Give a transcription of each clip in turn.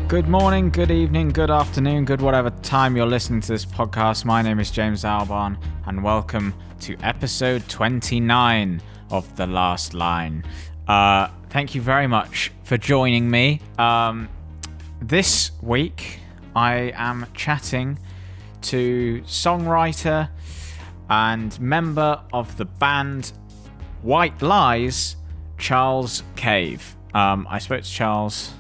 Good morning, good evening, good afternoon, good whatever time you're listening to this podcast. My name is James Albarn, and welcome to episode 29 of The Last Line. Thank you very much for joining me. This week, I am chatting to songwriter and member of the band White Lies, Charles Cave. I spoke to Charles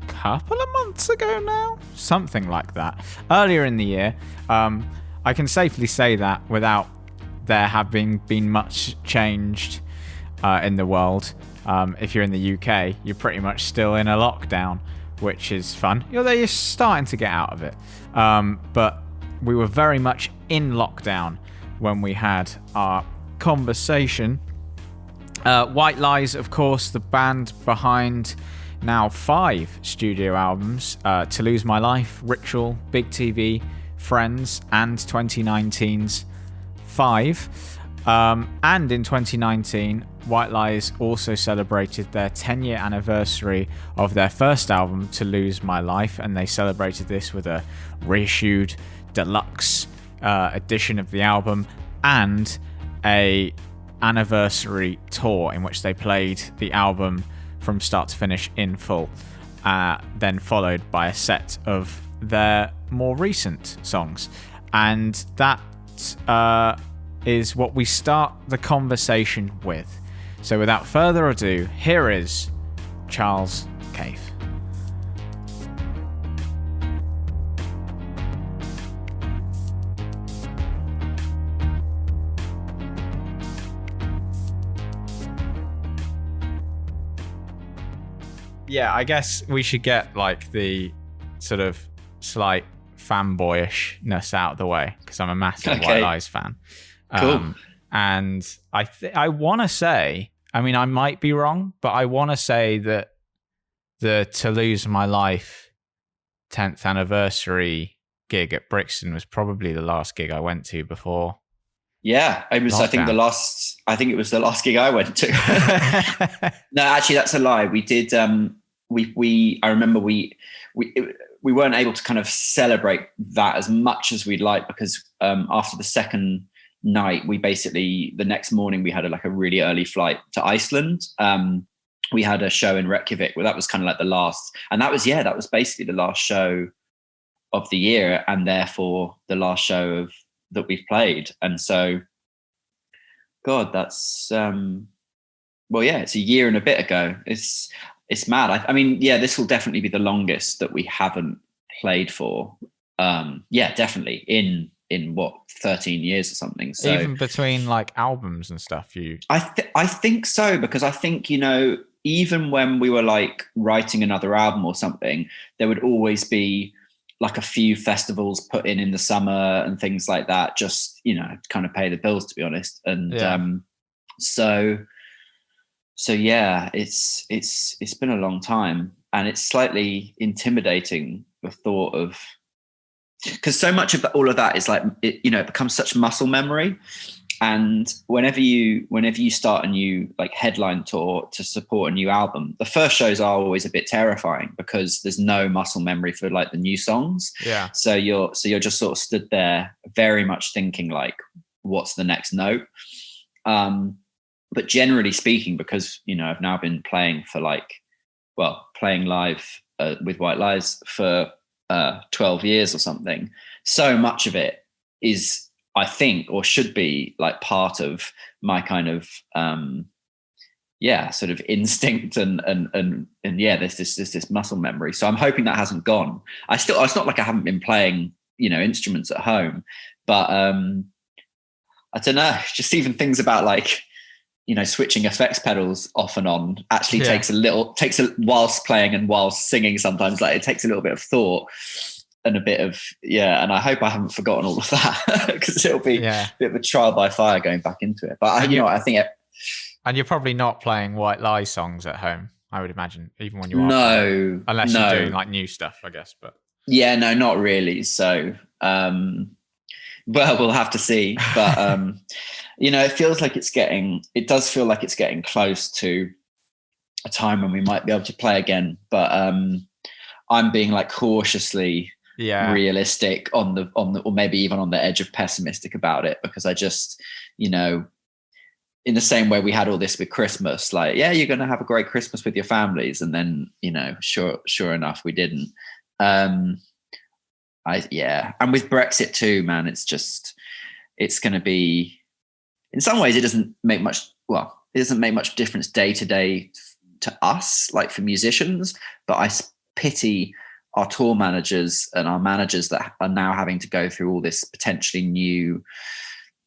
couple of months ago now, something like that, earlier in the year. I can safely say that without there having been much changed in the world. If you're in the UK, you're pretty much still in a lockdown, which is fun. You're starting to get out of it, but we were very much in lockdown when we had our conversation. White Lies, of course, the band behind now 5 studio albums, To Lose My Life, Ritual, Big TV, Friends, and 2019's 5. And in 2019, White Lies also celebrated their 10-year anniversary of their first album, To Lose My Life, and they celebrated this with a reissued deluxe edition of the album and a anniversary tour in which they played the album from start to finish in full, then followed by a set of their more recent songs. And that is what we start the conversation with. So without further ado, here is Charles Cave. Yeah, I guess we should get like the sort of slight fanboyishness out of the way, because I'm a massive White Lies fan. Cool. And I want to say, I mean, I might be wrong, but I want to say that the To Lose My Life 10th anniversary gig at Brixton was probably the last gig I went to before. Yeah, it was. Lockdown. I think it was the last gig I went to. No, actually, that's a lie. We did. I remember we weren't able to kind of celebrate that as much as we'd like, because after the second night, we basically, the next morning we had a really early flight to Iceland. We had a show in Reykjavik. Well, that was kind of like the last, and that was basically the last show of the year, and therefore the last show that we've played. And so, God, that's it's a year and a bit ago. It's mad. I mean, yeah, this will definitely be the longest that we haven't played for. Definitely in what, 13 years or something. So even between like albums and stuff, I think so, because I think, even when we were like writing another album or something, there would always be like a few festivals put in the summer and things like that, just, to kind of pay the bills, to be honest. And so yeah, it's been a long time, and it's slightly intimidating, the thought of, because so much of all of that is like, it becomes such muscle memory. And whenever you start a new like headline tour to support a new album, the first shows are always a bit terrifying because there's no muscle memory for like the new songs. Yeah. So you're just sort of stood there very much thinking like, what's the next note? But generally speaking, because, I've now been playing playing live with White Lies for 12 years or something, so much of it is, I think, or should be like part of my kind of sort of instinct and there's this muscle memory. So I'm hoping that hasn't gone. It's not like I haven't been playing instruments at home, but I don't know, just even things about like switching effects pedals off and on actually takes whilst playing and whilst singing, sometimes like it takes a little bit of thought and a bit of, and I hope I haven't forgotten all of that, because it'll be a bit of a trial by fire going back into it. But I think it. And you're probably not playing White Lies songs at home, I would imagine, even when you are. No. Unless you're doing like new stuff, I guess. But yeah, no, not really. So, we'll have to see. But, it does feel like it's getting close to a time when we might be able to play again. But I'm being like cautiously realistic on the, or maybe even on the edge of pessimistic about it, because I just, you know, in the same way we had all this with Christmas, like, yeah, you're going to have a great Christmas with your families. And then, you know, sure enough, we didn't. And with Brexit too, man, it's going to be, in some ways, it doesn't make much difference day to day to us, like for musicians, but I pity our tour managers and our managers that are now having to go through all this potentially new,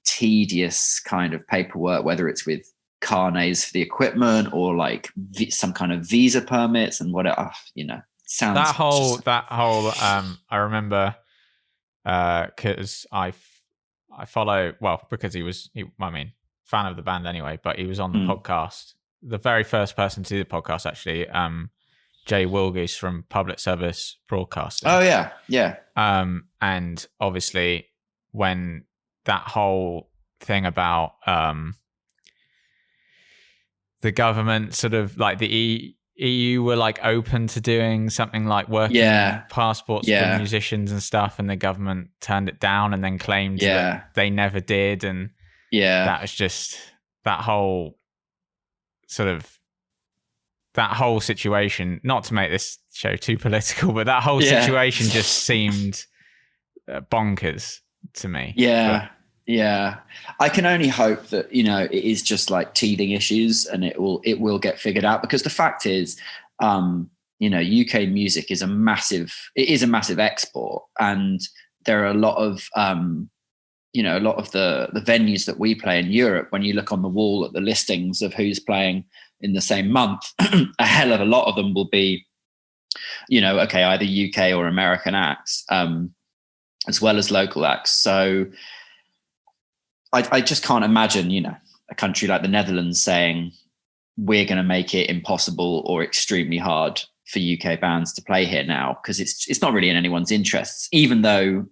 tedious kind of paperwork, whether it's with carnets for the equipment or like some kind of visa permits and whatever, you know, sounds that whole I remember because I follow, well, because fan of the band anyway, but he was on the podcast, the very first person to do the podcast actually, Jay Wilgoose from Public Service Broadcasting. Oh yeah. And obviously when that whole thing about the government sort of like the EU were like open to doing something like working passports for musicians and stuff, and the government turned it down and then claimed that they never did, and that was just that whole situation, not to make this show too political, but that whole situation just seemed bonkers to me. Yeah. I can only hope that, you know, it is just like teething issues and it will get figured out, because the fact is, you know, UK music is a massive export, and there are a lot of, you know, a lot of the venues that we play in Europe, when you look on the wall at the listings of who's playing in the same month, a hell of a lot of them will be, you know, okay, either UK or American acts, as well as local acts. So I just can't imagine, you know, a country like the Netherlands saying we're going to make it impossible or extremely hard for UK bands to play here now, because it's not really in anyone's interests, even though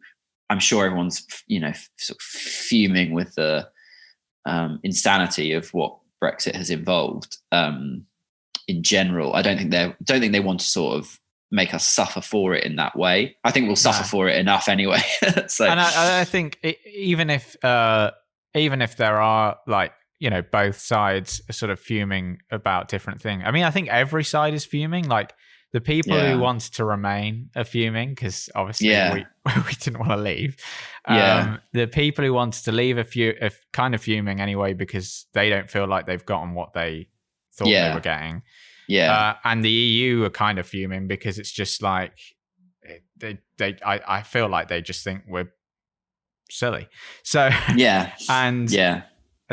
I'm sure everyone's, you know, sort of fuming with the insanity of what Brexit has involved. In general, I don't think they want to sort of make us suffer for it in that way. I think we'll suffer for it enough anyway. So, and I think even if there are, like, you know, both sides are sort of fuming about different things. I mean, I think every side is fuming. Like the people who wanted to remain are fuming because obviously we didn't want to leave. The people who wanted to leave are kind of fuming anyway, because they don't feel like they've gotten what they thought they were getting. And the EU are kind of fuming because it's just like I feel like they just think we're silly. So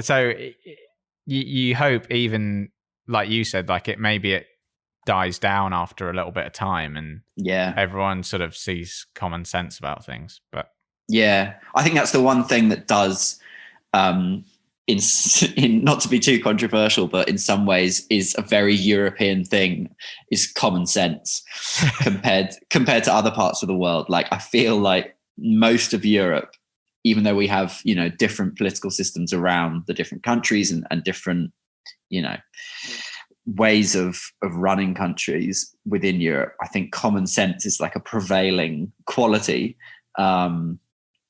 so you hope, even like you said, like it dies down after a little bit of time and everyone sort of sees common sense about things. But I think that's the one thing that does, in not to be too controversial, but in some ways is a very European thing, is common sense compared to other parts of the world. Like I feel like most of Europe, even though we have, you know, different political systems around the different countries and different, you know, ways of running countries within Europe, I think common sense is like a prevailing quality.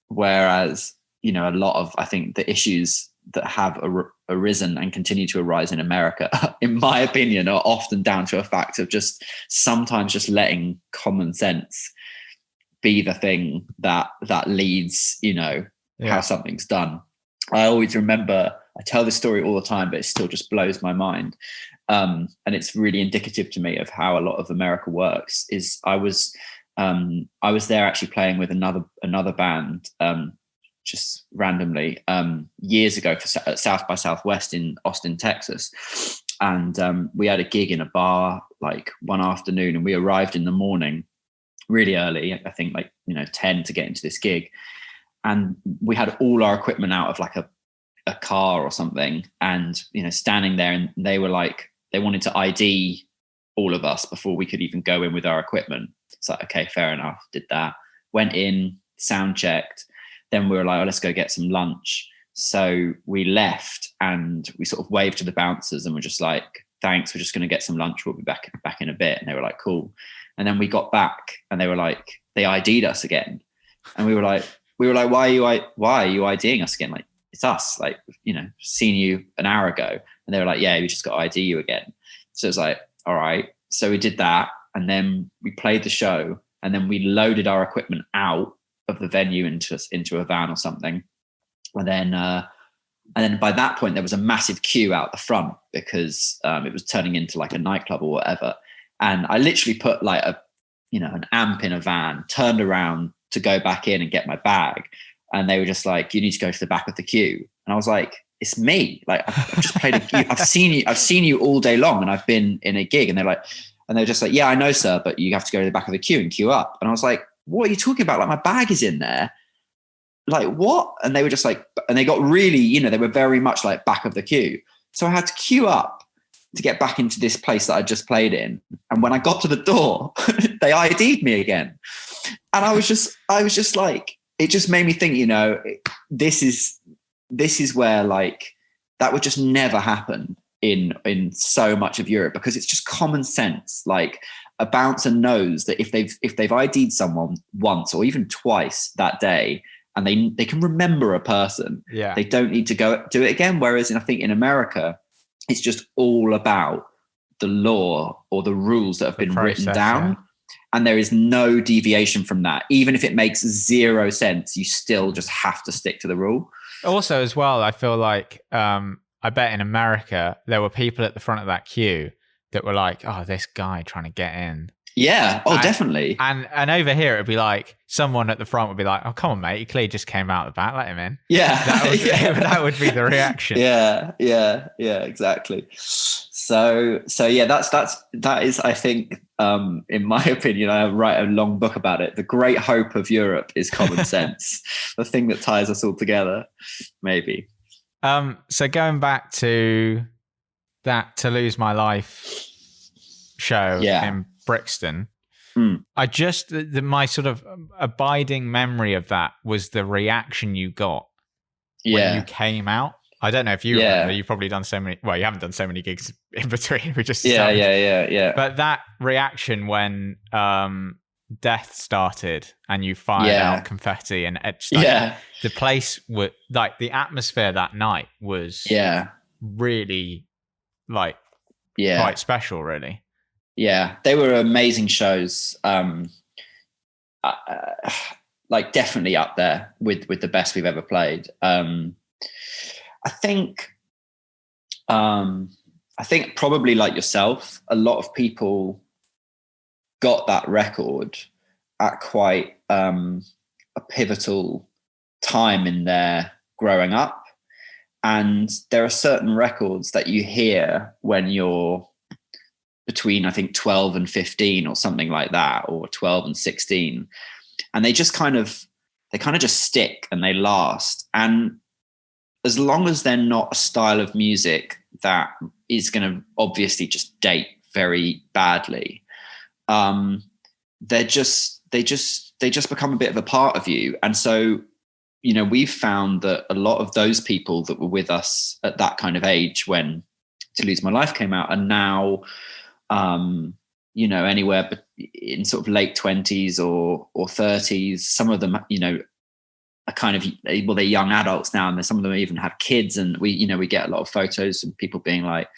Whereas, you know, a lot of, I think the issues that have arisen and continue to arise in America, in my opinion, are often down to a fact of just sometimes just letting common sense be the thing that leads, you know, how something's done. I always remember, I tell this story all the time, but it still just blows my mind. And it's really indicative to me of how a lot of America works. Is I was there actually playing with another band, just randomly, years ago at South by Southwest in Austin, Texas. And we had a gig in a bar like one afternoon, and we arrived in the morning really early, I think like, you know, 10 to get into this gig. And we had all our equipment out of like a car or something, and, you know, standing there, and they were like, they wanted to ID all of us before we could even go in with our equipment. It's like, okay, fair enough. Did that, went in, sound checked. Then we were like, oh, let's go get some lunch. So we left and we sort of waved to the bouncers and we're just like, thanks, we're just going to get some lunch. We'll be back in a bit. And they were like, cool. And then we got back and they ID'd us again. And we were like, why are you IDing us again? Like, it's us, like, seen you an hour ago. And they were like, yeah, we just got to ID you again. So it was like, all right. So we did that. And then we played the show, and then we loaded our equipment out of the venue into a van or something. And then by that point, there was a massive queue out the front because it was turning into like a nightclub or whatever. And I literally put like an amp in a van, turned around to go back in and get my bag. And they were just like, you need to go to the back of the queue. And I was like, it's me. Like, I've just played a queue. I've seen you all day long, and I've been in a gig. And they're just like, yeah, I know, sir, but you have to go to the back of the queue and queue up. And I was like, what are you talking about? Like, my bag is in there. Like, what? And they were just like, and they got really, they were very much like back of the queue. So I had to queue up to get back into this place that I just played in. And when I got to the door, they ID'd me again. And I was just like, it just made me think, this is where like that would just never happen in so much of Europe, because it's just common sense. Like, a bouncer knows that if they've ID'd someone once or even twice that day, and they can remember a person, they don't need to go do it again. Whereas I think in America, it's just all about the law or the rules that have been written down. Yeah. And there is no deviation from that. Even if it makes zero sense, you still just have to stick to the rule. Also, as well, I feel like, I bet in America, there were people at the front of that queue that were like, oh, this guy trying to get in. Yeah. Oh, definitely. And over here, it'd be like, someone at the front would be like, oh, come on, mate. He clearly just came out the back. Let him in. Yeah. That would be the reaction. Yeah, exactly. So yeah, that is, I think, in my opinion, I write a long book about it. The great hope of Europe is common sense. The thing that ties us all together, maybe. So going back to that To Lose My Life show in Brixton, I just, my sort of abiding memory of that was the reaction you got when you came out. I don't know if you remember, you've probably done so many, well, you haven't done so many gigs in between. We just yeah. But that reaction when Death started and you fired out confetti, and the place was like, the atmosphere that night was really like quite special, really. Yeah, they were amazing shows. Like, definitely up there with the best we've ever played. I think probably like yourself, a lot of people got that record at quite a pivotal time in their growing up. And there are certain records that you hear when you're between, I think, 12 and 15 or something like that, or 12 and 16. And they kind of just stick and they last. And as long as they're not a style of music that is going to obviously just date very badly, they just become a bit of a part of you. And so, we've found that a lot of those people that were with us at that kind of age when To Lose My Life came out are now, anywhere but in sort of late 20s or 30s. Some of them, are kind of, well, they're young adults now, and some of them even have kids. And we get a lot of photos and people being like,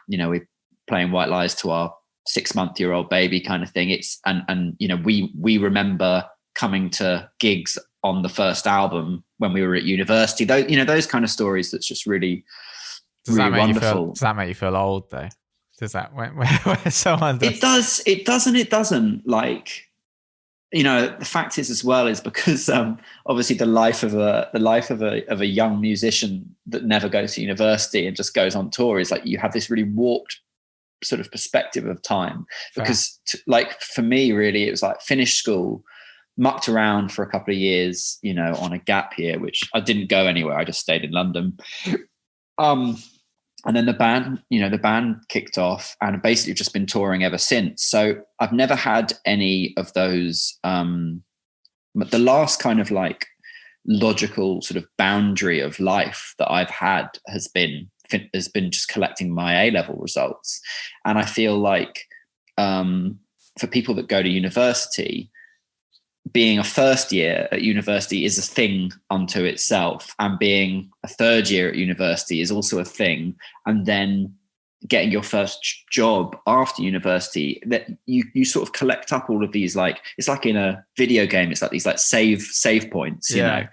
we're playing White Lies to our 6-month-old baby kind of thing. It's, and we remember coming to gigs on the first album when we were at university. Those kind of stories. That's just really, really wonderful. Does that make you feel old though? Does that when someone does? It does and it doesn't. Like, the fact is because obviously the life of a young musician that never goes to university and just goes on tour is like, you have this really warped sort of perspective of time. Because like, for me, really, it was like, finished school, mucked around for a couple of years, on a gap year, which I didn't go anywhere. I just stayed in London. And then the band kicked off, and basically just been touring ever since. So I've never had any of those. But the last kind of like logical sort of boundary of life that I've had has been just collecting my A-level results. And I feel like for people that go to university, being a first year at university is a thing unto itself, and being a third year at university is also a thing. And then getting your first job after university, that you sort of collect up all of these, like, it's like in a video game, it's like these like save points, you know.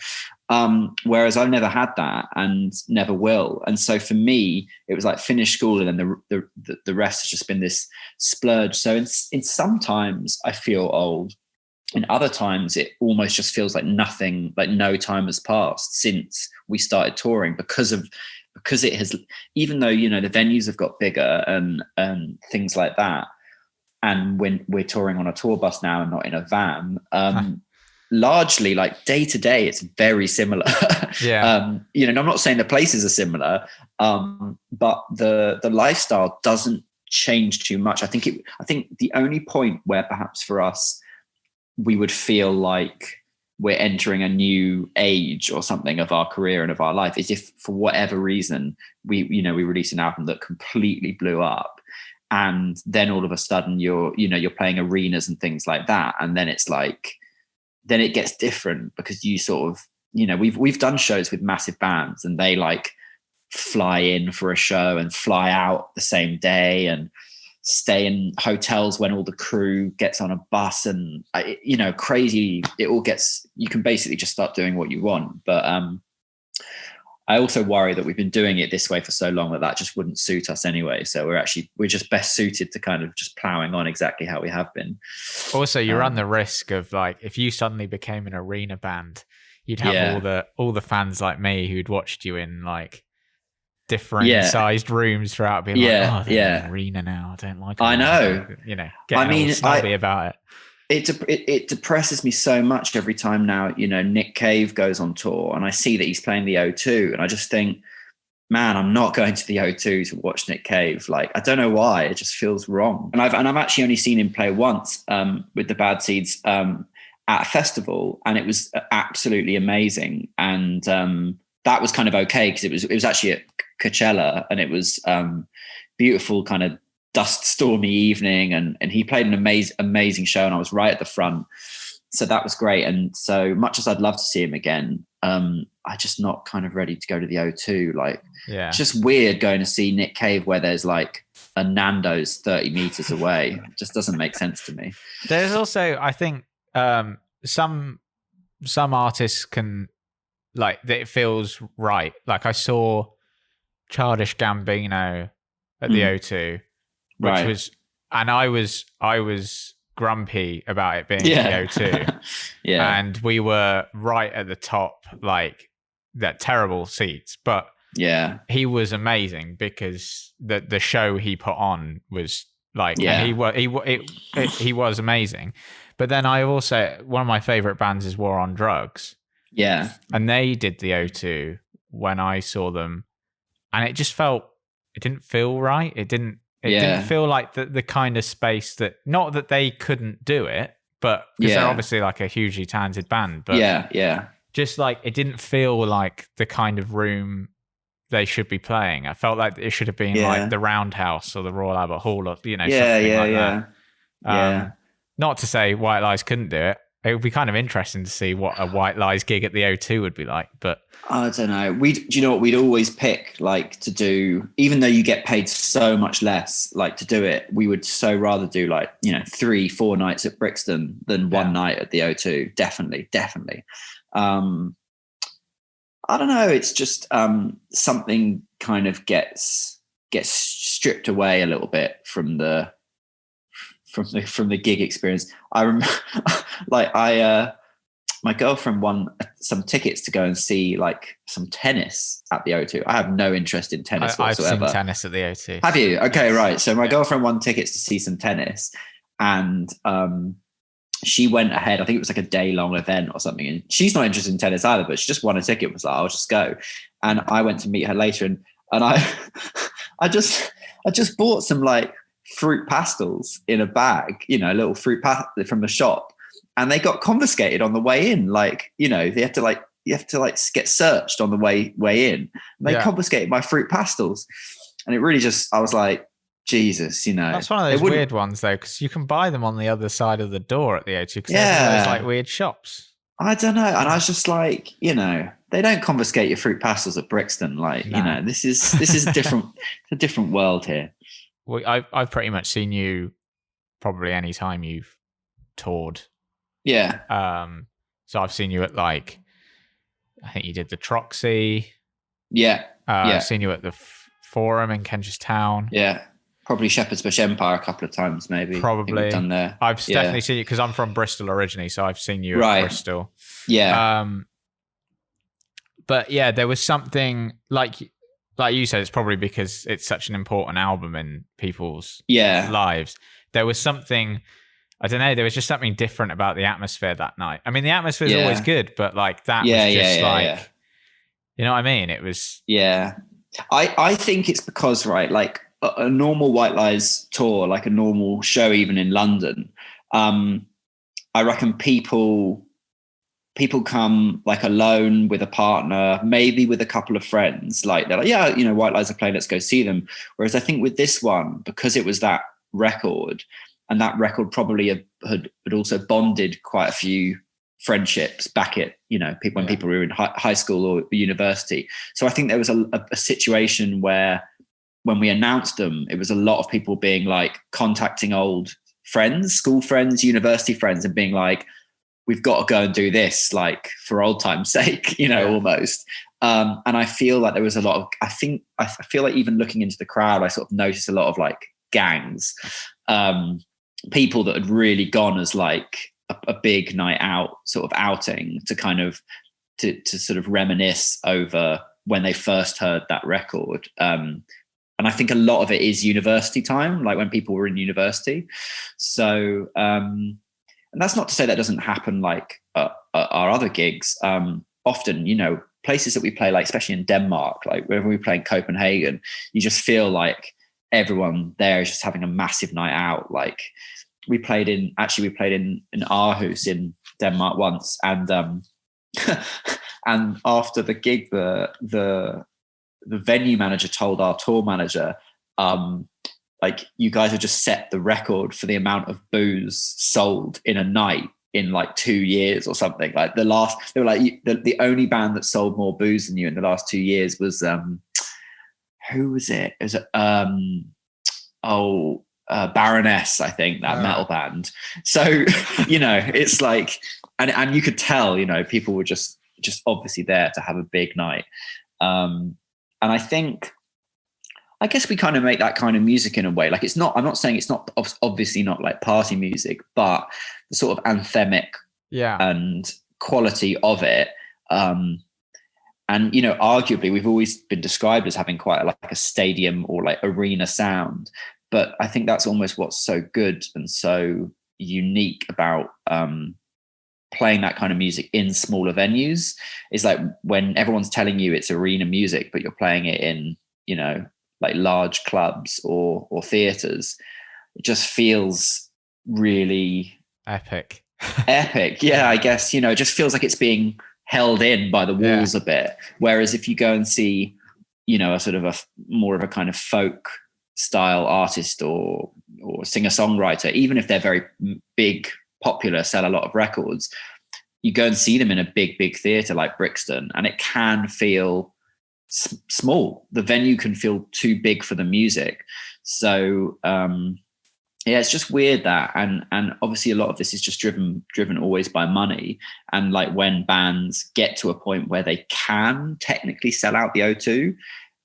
Whereas I've never had that and never will. And so for me, it was like finish school and then the rest has just been this splurge. So in sometimes I feel old. In other times, it almost just feels like nothing, like no time has passed since we started touring, because it has, even though, you know, the venues have got bigger and things like that. And when we're touring on a tour bus now and not in a van, largely like day to day, it's very similar. You know, and I'm not saying the places are similar, but the lifestyle doesn't change too much. I think the only point where perhaps for us, we would feel like we're entering a new age or something of our career and of our life is if for whatever reason we release an album that completely blew up, and then all of a sudden you're playing arenas and things like that, and then it's like, then it gets different, because you sort of, you know, we've done shows with massive bands and they like fly in for a show and fly out the same day and stay in hotels when all the crew gets on a bus, and you know, crazy. It all gets, you can basically just start doing what you want. But I also worry that we've been doing it this way for so long that just wouldn't suit us anyway. So we're just best suited to kind of just plowing on exactly how we have been. Also, you run the risk of, like, if you suddenly became an arena band, you'd have all the fans like me who'd watched you in like different sized rooms throughout, being like, oh, they're in an arena now, I don't like it. I know. You know, getting all snobby about it. It depresses me so much every time now, you know, Nick Cave goes on tour and I see that he's playing the O2, and I just think, man, I'm not going to the O2 to watch Nick Cave. Like, I don't know why, it just feels wrong. And I've actually only seen him play once with the Bad Seeds at a festival, and it was absolutely amazing. And that was kind of okay, because it was actually at Coachella, and it was beautiful kind of dust stormy evening, and he played an amazing show, and I was right at the front, so that was great. And so much as I'd love to see him again, I'm just not kind of ready to go to the O2. Like, it's just weird going to see Nick Cave where there's like a Nando's 30 meters away. It just doesn't make sense to me. There's also, I think, some artists can, like, that it feels right. Like, I saw Childish Gambino at the O2, which was, and I was grumpy about it being the O2. And we were right at the top, like, that terrible seats, but he was amazing, because the show he put on was like, and he was amazing. But then I also, one of my favorite bands is War on Drugs. Yeah. And they did the O2 when I saw them, and it didn't feel right. It didn't feel like the kind of space that, not that they couldn't do it, but because they're obviously like a hugely talented band, but just like, it didn't feel like the kind of room they should be playing. I felt like it should have been like the Roundhouse or the Royal Albert Hall, or, you know, something like that. Not to say White Lies couldn't do it. It would be kind of interesting to see what a White Lies gig at the O2 would be like, but I don't know. Do you know what we'd always pick, like, to do, even though you get paid so much less, like, to do it, we would so rather do, like, you know, 3-4 nights at Brixton than one night at the O2. Definitely. I don't know. It's just something kind of gets stripped away a little bit from the gig experience. I remember, like, my girlfriend won some tickets to go and see like some tennis at the O2. I have no interest in tennis whatsoever. I've seen tennis at the O2. Have you? Okay, right. So my girlfriend won tickets to see some tennis, and she went ahead. I think it was like a day-long event or something, and she's not interested in tennis either, but she just won a ticket. Was like, I'll just go. And I went to meet her later, and I just bought some like fruit pastils in a bag, you know, little fruit pastel from the shop, and they got confiscated on the way in. Like, you know, you have to get searched on the way in. And they confiscated my fruit pastils, and it really just, I was like, Jesus, That's one of those weird ones though, because you can buy them on the other side of the door at the O2, because there's all those like weird shops. I don't know. And I was just like, they don't confiscate your fruit pastels at Brixton. Like, this is a different world here. Well, I've pretty much seen you probably any time you've toured. Yeah. So I've seen you at like, I think you did the Troxy. Yeah. I've seen you at the Forum in Kentish Town. Yeah. Probably Shepherd's Bush Empire a couple of times, maybe. Probably done there. I've definitely seen you because I'm from Bristol originally, so I've seen you at Bristol. Yeah. But yeah, there was something like you said. It's probably because it's such an important album in people's lives. There was something. I don't know. There was just something different about the atmosphere that night. I mean, the atmosphere is always good, but like that was just you know what I mean? It was. Yeah, I think it's because like a normal White Lies tour, like a normal show, even in London, I reckon people come like alone with a partner, maybe with a couple of friends. Like they're like, White Lies are playing, let's go see them. Whereas I think with this one, because it was that record, and that record probably had also bonded quite a few friendships back at, people when people were in high school or university. So I think there was a situation where when we announced them, it was a lot of people being like contacting old friends, school friends, university friends, and being like, we've got to go and do this, like for old time's sake, almost. And I feel like there was a lot of, I feel like even looking into the crowd, I sort of noticed a lot of like gangs, people that had really gone as like a big night out sort of outing to kind of, to sort of reminisce over when they first heard that record. And I think a lot of it is university time, like when people were in university. So, and that's not to say that doesn't happen like our other gigs. Often, places that we play, like especially in Denmark, like whenever we play in Copenhagen, you just feel like everyone there is just having a massive night out. Like we played in Aarhus in Denmark once, and and after the gig, the venue manager told our tour manager, like, you guys have just set the record for the amount of booze sold in a night in like 2 years or something. Like they were like, the only band that sold more booze than you in the last 2 years was who was it? It was Baroness, I think, that metal band. So it's like, and you could tell, people were just obviously there to have a big night. And I guess we kind of make that kind of music in a way. Like I'm not saying it's not obviously not like party music, but the sort of anthemic and quality of it. And, arguably we've always been described as having quite a stadium or like arena sound. But I think that's almost what's so good and so unique about playing that kind of music in smaller venues, is like when everyone's telling you it's arena music, but you're playing it in, like large clubs or theaters, it just feels really epic. Yeah, I guess, it just feels like it's being held in by the walls a bit. Whereas if you go and see, a sort of a more of a kind of folk style artist or singer-songwriter, even if they're very big, popular, sell a lot of records, you go and see them in a big theater like Brixton, and it can feel small. The venue can feel too big for the music. So it's just weird that, and obviously a lot of this is just driven always by money. And like when bands get to a point where they can technically sell out the O2,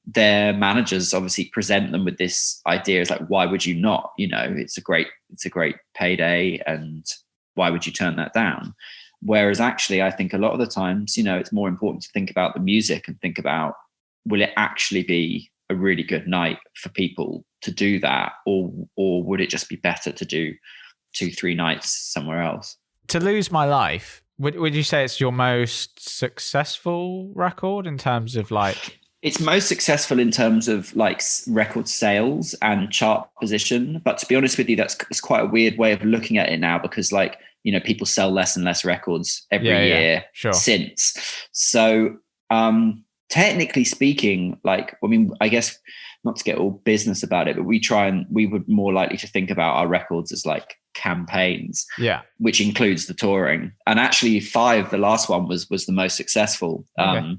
their managers obviously present them with this idea. It's like, why would you not? It's a great payday, and why would you turn that down? Whereas actually, I think a lot of the times, it's more important to think about the music and think about, will it actually be a really good night for people to do that, or would it just be better to do 2-3 nights somewhere else? To Lose My Life, would you say it's your most successful record in terms of like? It's most successful in terms of like record sales and chart position. But to be honest with you, it's quite a weird way of looking at it now, because like, people sell less and less records every year since. So technically speaking, like, I mean, I guess not to get all business about it, but we were more likely to think about our records as like campaigns, which includes the touring. And actually Five, the last one, was the most successful. Okay.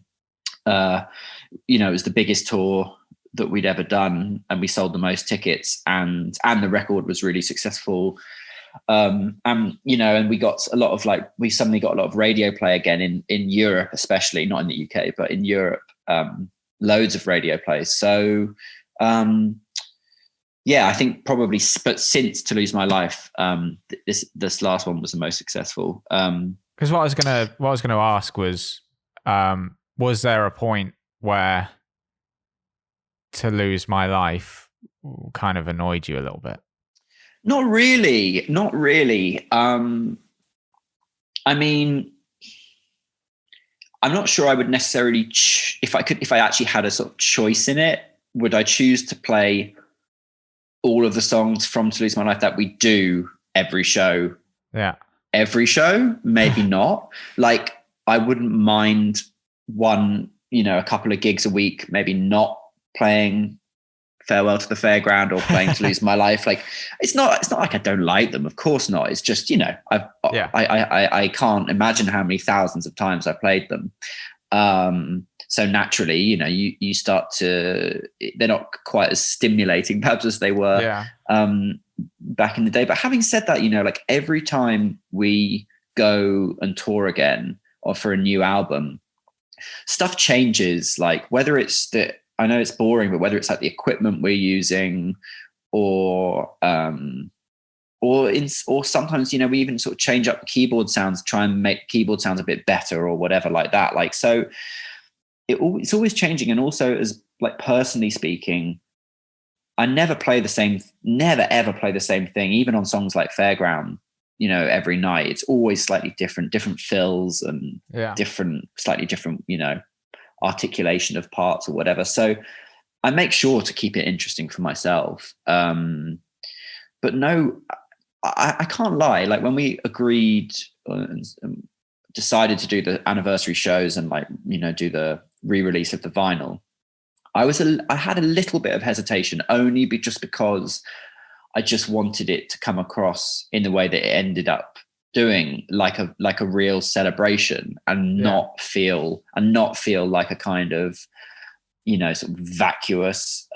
It was the biggest tour that we'd ever done, and we sold the most tickets, and the record was really successful. And we got a lot of we suddenly got a lot of radio play again in Europe, especially, not in the UK, but in Europe, loads of radio plays. So I think probably, but since To Lose My Life, this last one was the most successful. Because what I was gonna ask was there a point where To Lose My Life kind of annoyed you a little bit? Not really. I mean, I'm not sure I would necessarily, if I actually had a sort of choice in it, would I choose to play all of the songs from To Lose My Life that we do every show? Yeah. Every show? Maybe not. Like, I wouldn't mind a couple of gigs a week, maybe not playing Farewell to the Fairground or playing To Lose My Life. Like, it's not like I don't like them. Of course not. It's just, I can't imagine how many thousands of times I played them. So naturally, you start to, they're not quite as stimulating perhaps as they were back in the day. But having said that, like every time we go and tour again or for a new album, stuff changes. Like whether it's I know it's boring, but whether it's like the equipment we're using or sometimes, we even sort of change up the keyboard sounds, try and make keyboard sounds a bit better or whatever like that. Like, so it's always changing. And also, as like personally speaking, I never ever play the same thing, even on songs like Fairground, every night. It's always slightly different fills and slightly different, articulation of parts or whatever. So I make sure to keep it interesting for myself. But no, I can't lie. Like when we agreed and decided to do the anniversary shows and do the re-release of the vinyl, I had a little bit of hesitation, only just because I just wanted it to come across in the way that it ended up doing, like a real celebration, and not feel like a kind of sort of vacuous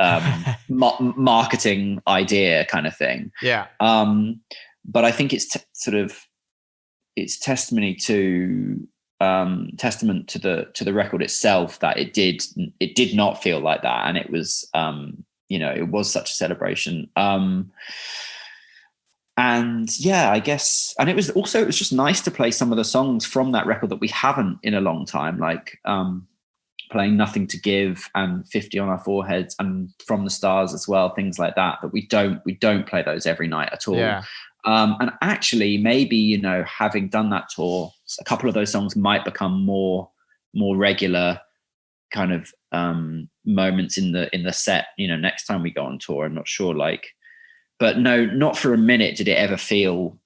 marketing idea kind of thing. But I think it's it's testament to the record itself that it did not feel like that, and it was it was such a celebration. And I guess, and it was just nice to play some of the songs from that record that we haven't in a long time, like playing Nothing to Give and 50 on Our Foreheads and From the Stars as well, things like that. But we don't play those every night at all. And actually, maybe having done that tour, a couple of those songs might become more regular kind of moments in the set. Next time we go on tour, I'm not sure, but no, not for a minute did it ever feel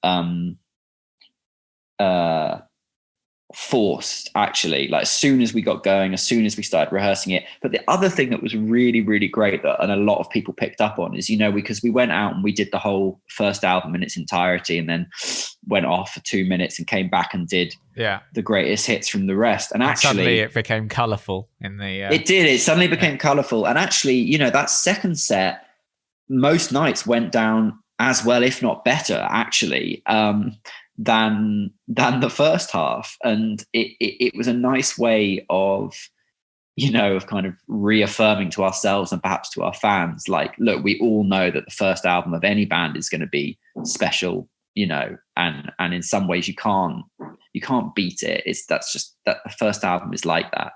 forced, actually. Like as soon as we got going, as soon as we started rehearsing it. But the other thing that was really, really great and a lot of people picked up on is, because we went out and we did the whole first album in its entirety and then went off for 2 minutes and came back and did the greatest hits from the rest. And actually suddenly it became colourful in the... It suddenly became colourful. And actually, that second set, most nights went down as well, if not better, actually, than the first half. And it was a nice way of kind of reaffirming to ourselves and perhaps to our fans, like, look, we all know that the first album of any band is going to be special, and in some ways you can't beat it. That's just that the first album is like that.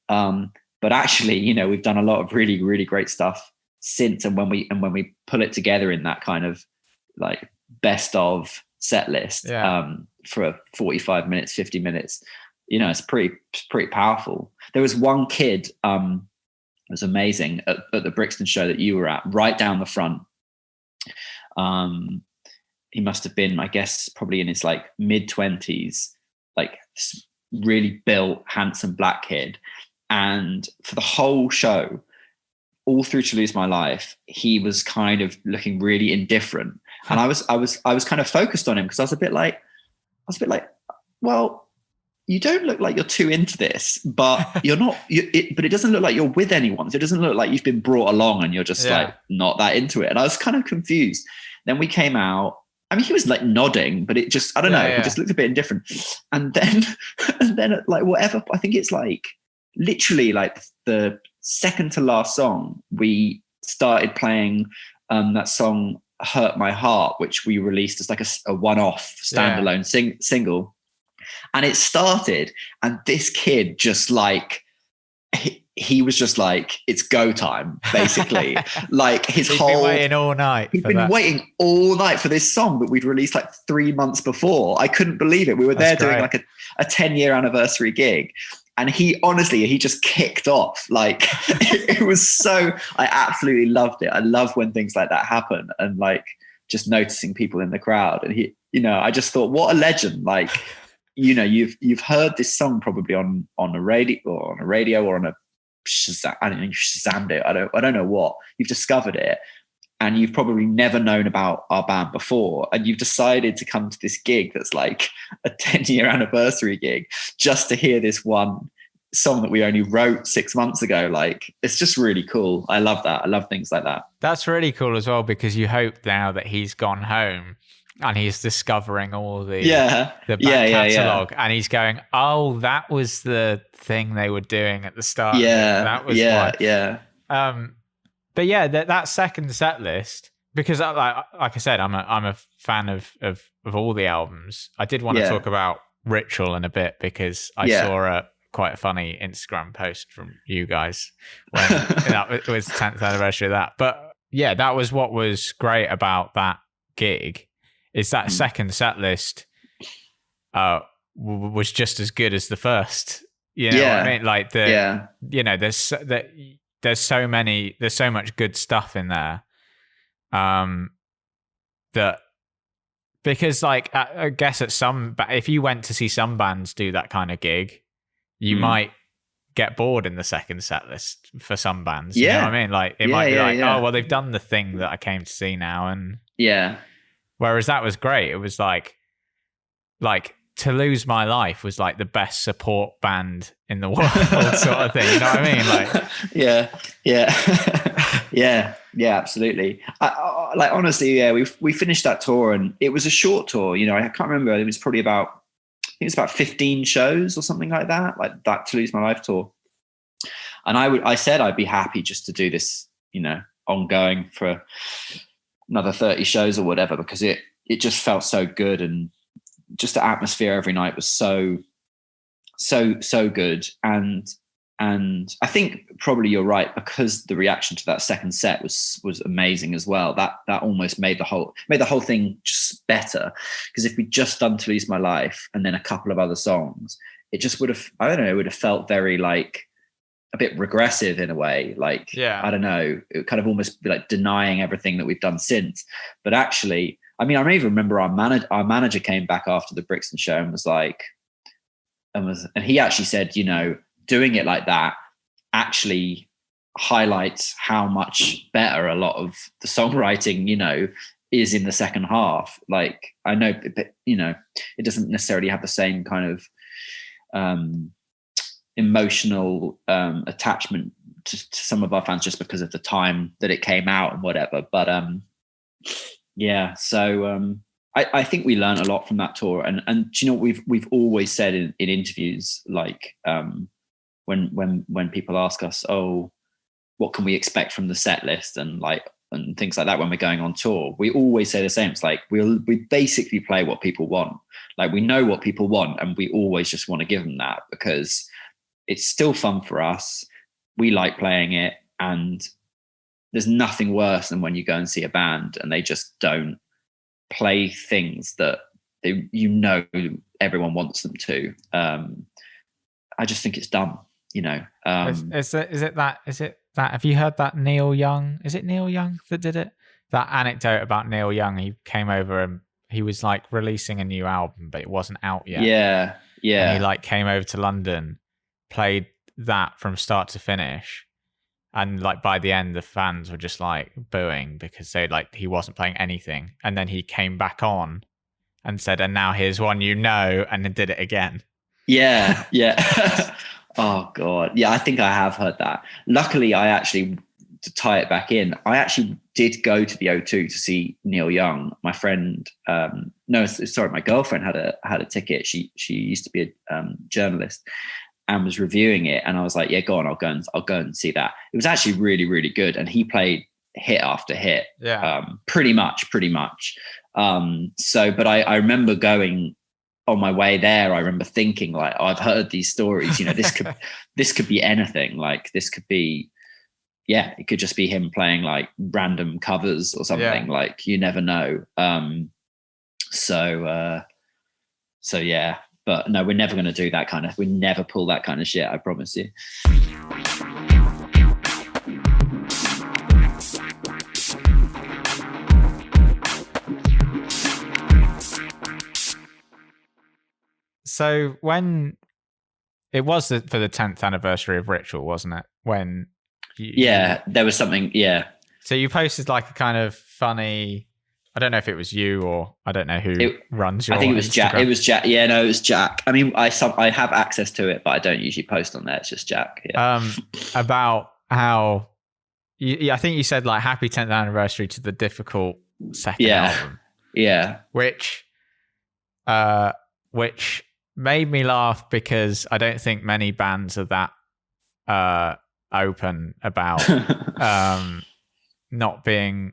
But actually, we've done a lot of really, really great stuff since, and when we pull it together in that kind of like best of set list for 45 minutes, 50 minutes, it's pretty powerful. There was one kid, it was amazing, at the Brixton show that you were at, right down the front. He must have been, I guess, probably in his like mid-20s, like really built, handsome black kid. And for the whole show, all through To Lose My Life, he was kind of looking really indifferent. And I was kind of focused on him because I was a bit like, well, you don't look like you're too into this, but you're not, but it doesn't look like you're with anyone. So it doesn't look like you've been brought along and you're just like not that into it. And I was kind of confused. Then we came out. I mean, he was like nodding, but it just, I don't know, it just looked a bit indifferent. And then like whatever, I think it's like literally like the second to last song, we started playing that song Hurt My Heart, which we released as like a one-off standalone single. And it started, and this kid just like, he was just like, it's go time, basically. Like his He'd been waiting all night. He'd been waiting all night for this song that we'd released like 3 months before. I couldn't believe it. We were there doing like a 10-year anniversary gig. And he just kicked off. Like it was so, I absolutely loved it. I love when things like that happen, and like just noticing people in the crowd. And he, you know, I just thought, what a legend. Like, you know, you've heard this song probably on a radio or on a Shazam, I don't know, Shazammed it. I don't know what. You've discovered it, and you've probably never known about our band before, and you've decided to come to this gig that's like a 10-year anniversary gig just to hear this one song that we only wrote 6 months ago. Like, it's just really cool. I love that. I love things like that. That's really cool as well, because you hope now that he's gone home and he's discovering all the back catalogue, and he's going, oh, that was the thing they were doing at the start. That was but yeah, that second set list, because like I said, I'm a fan of all the albums. I did want to talk about Ritual in a bit, because I saw quite a funny Instagram post from you guys when it was the 10th anniversary of that. But yeah, that was what was great about that gig. Is that second set list was just as good as the first. You know what I mean? Like you know, there's so much good stuff in there. That, because like I guess if you went to see some bands do that kind of gig, you might get bored in the second set list for some bands. You know what I mean? Like it might be oh well, they've done the thing that I came to see now, and whereas that was great. It was like To Lose My Life was like the best support band in the world sort of thing. You know what I mean? Like, absolutely. Like honestly, we finished that tour, and it was a short tour. You know, I can't remember. It was probably about 15 shows or something like that. Like that To Lose My Life tour. And I said I'd be happy just to do this, you know, ongoing for another 30 shows or whatever, because it just felt so good, and just the atmosphere every night was so good. And I think probably you're right, because the reaction to that second set was amazing as well. That almost made the whole thing just better, because if we'd just done To Lose My Life and then a couple of other songs, it just would have, I don't know, it would have felt very like a bit regressive in a way. Like, I don't know, it would kind of almost be like denying everything that we've done since. But actually, I mean, I even remember our manager came back after the Brixton show and was like, and he actually said, you know, doing it like that actually highlights how much better a lot of the songwriting, you know, is in the second half. Like, I know, you know, it doesn't necessarily have the same kind of emotional attachment to some of our fans just because of the time that it came out and whatever. But so I think we learned a lot from that tour. And you know, we've always said in interviews, like when people ask us, oh, what can we expect from the set list and things like that when we're going on tour, we always say the same. It's like we basically play what people want. Like, we know what people want, and we always just want to give them that, because it's still fun for us. We like playing it, and there's nothing worse than when you go and see a band and they just don't play things that everyone wants them to. I just think it's dumb, you know. Is it that? Have you heard that Neil Young? Is it Neil Young that did it? That anecdote about Neil Young. He came over and he was like releasing a new album, but it wasn't out yet. Yeah. And he like came over to London, played that from start to finish, And like by the end, the fans were just like booing because he wasn't playing anything. And then he came back on and said, "And now here's one and then did it again." Yeah. Oh God. Yeah, I think I have heard that. Luckily, to tie it back in, I actually did go to the O2 to see Neil Young. My friend, my girlfriend had a ticket. She used to be a journalist and was reviewing it, and I was like, "Yeah, go on, I'll go and see that." It was actually really, really good, and he played hit after hit. Yeah, pretty much. But I remember going on my way there. I remember thinking like, oh, I've heard these stories. This could be anything. Like this could be. Yeah, it could just be him playing like random covers or something. Yeah. Like you never know. So yeah, but no, we're never going to do that kind of. We never pull that kind of shit. I promise you. So when it was for the 10th anniversary of Ritual, wasn't it? When there was something. Yeah. So you posted like a kind of funny. I don't know if it was you or I don't know who runs your. I think it was Instagram. Jack. It was Jack. Yeah, no, it was Jack. I mean, I have access to it, but I don't usually post on there. It's just Jack. Yeah. About how. I think you said like happy 10th anniversary to the difficult second album. Yeah. Which made me laugh because I don't think many bands are that open about not being,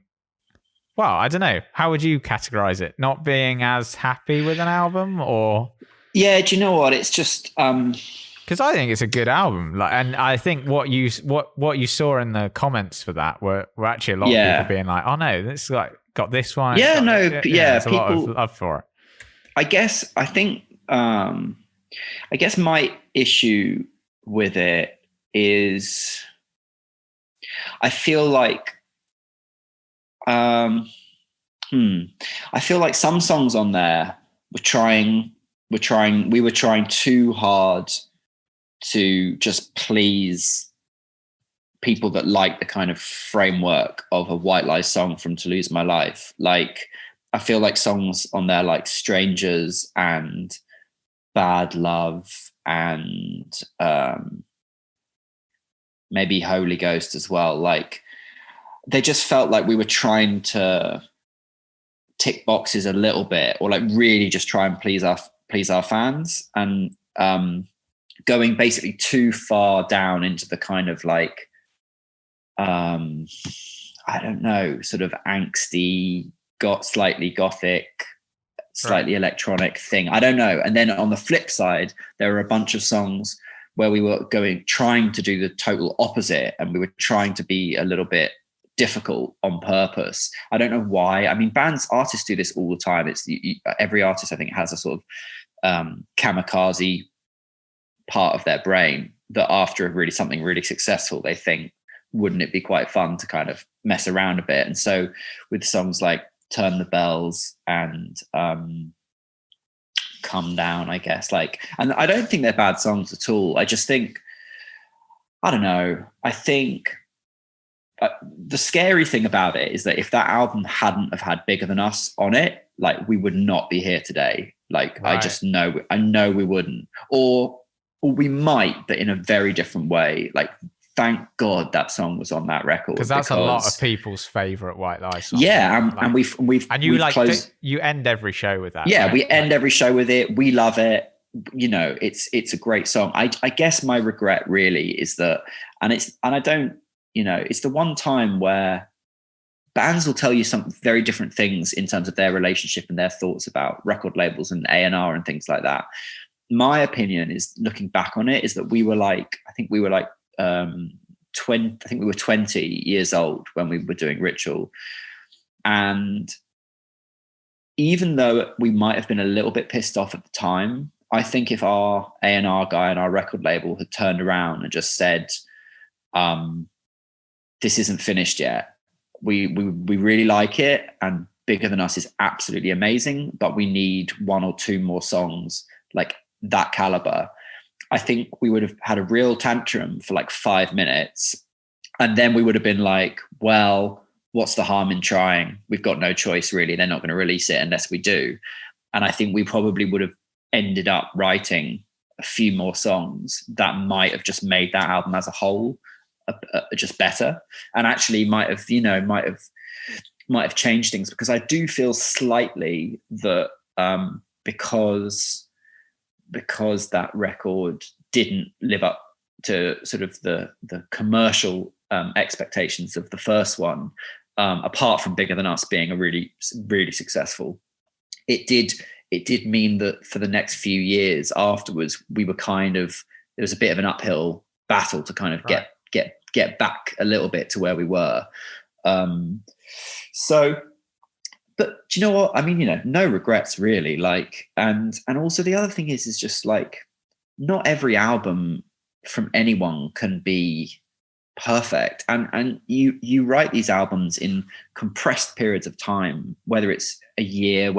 well, I don't know, how would you categorize it, not being as happy with an album? Or yeah, do you know what, it's just because I think it's a good album, like, and I think what you saw in the comments for that were actually a lot of people being like, oh no, this like got this one, there's a lot of love for it. I guess my issue with it is I feel like I feel like some songs on there we were trying too hard to just please people that like the kind of framework of a White Lies song from To Lose My Life. Like I feel like songs on there like Strangers and Bad Love and maybe Holy Ghost as well, like they just felt like we were trying to tick boxes a little bit, or like really just try and please our fans, and going basically too far down into the kind of like I don't know, sort of angsty, slightly gothic, slightly electronic thing. I don't know. And then on the flip side, there were a bunch of songs where we were trying to do the total opposite, and we were trying to be a little bit difficult on purpose. I don't know why. I mean, artists do this all the time. It's every artist, I think, has a sort of kamikaze part of their brain that after something really successful, they think, wouldn't it be quite fun to kind of mess around a bit? And so with songs like Turn the Bells and Come Down, I guess, and I don't think they're bad songs at all. I just think, I don't know, I think the scary thing about it is that if that album hadn't have had Bigger Than Us on it, like we would not be here today. Like right. I know we wouldn't, or we might, but in a very different way. Like, thank God that song was on that record, because that's a lot of people's favorite White Lies song. Yeah, and we've you end every show with that. Yeah, right? We end every show with it. We love it. You know, it's a great song. I guess my regret really is that, and I don't, you know, it's the one time where bands will tell you some very different things in terms of their relationship and their thoughts about record labels and A&R and things like that. My opinion is, looking back on it, is that we were 20 years old when we were doing Ritual. And even though we might have been a little bit pissed off at the time, I think if our A&R guy and our record label had turned around and just said, this isn't finished yet. We really like it, and Bigger Than Us is absolutely amazing, but we need one or two more songs like that caliber. I think we would have had a real tantrum for like 5 minutes, And then we would have been like, well, what's the harm in trying? We've got no choice, really. They're not going to release it unless we do. And I think we probably would have ended up writing a few more songs that might have just made that album as a whole just better, and actually might have changed things, because I do feel slightly that because that record didn't live up to sort of the commercial expectations of the first one, apart from Bigger Than Us being a really, really successful, it did mean that for the next few years afterwards, we were there was a bit of an uphill battle to kind of get back a little bit to where we were. But do you know what? I mean, no regrets really. Like, and also the other thing is just like, not every album from anyone can be perfect. And you write these albums in compressed periods of time, whether it's a year,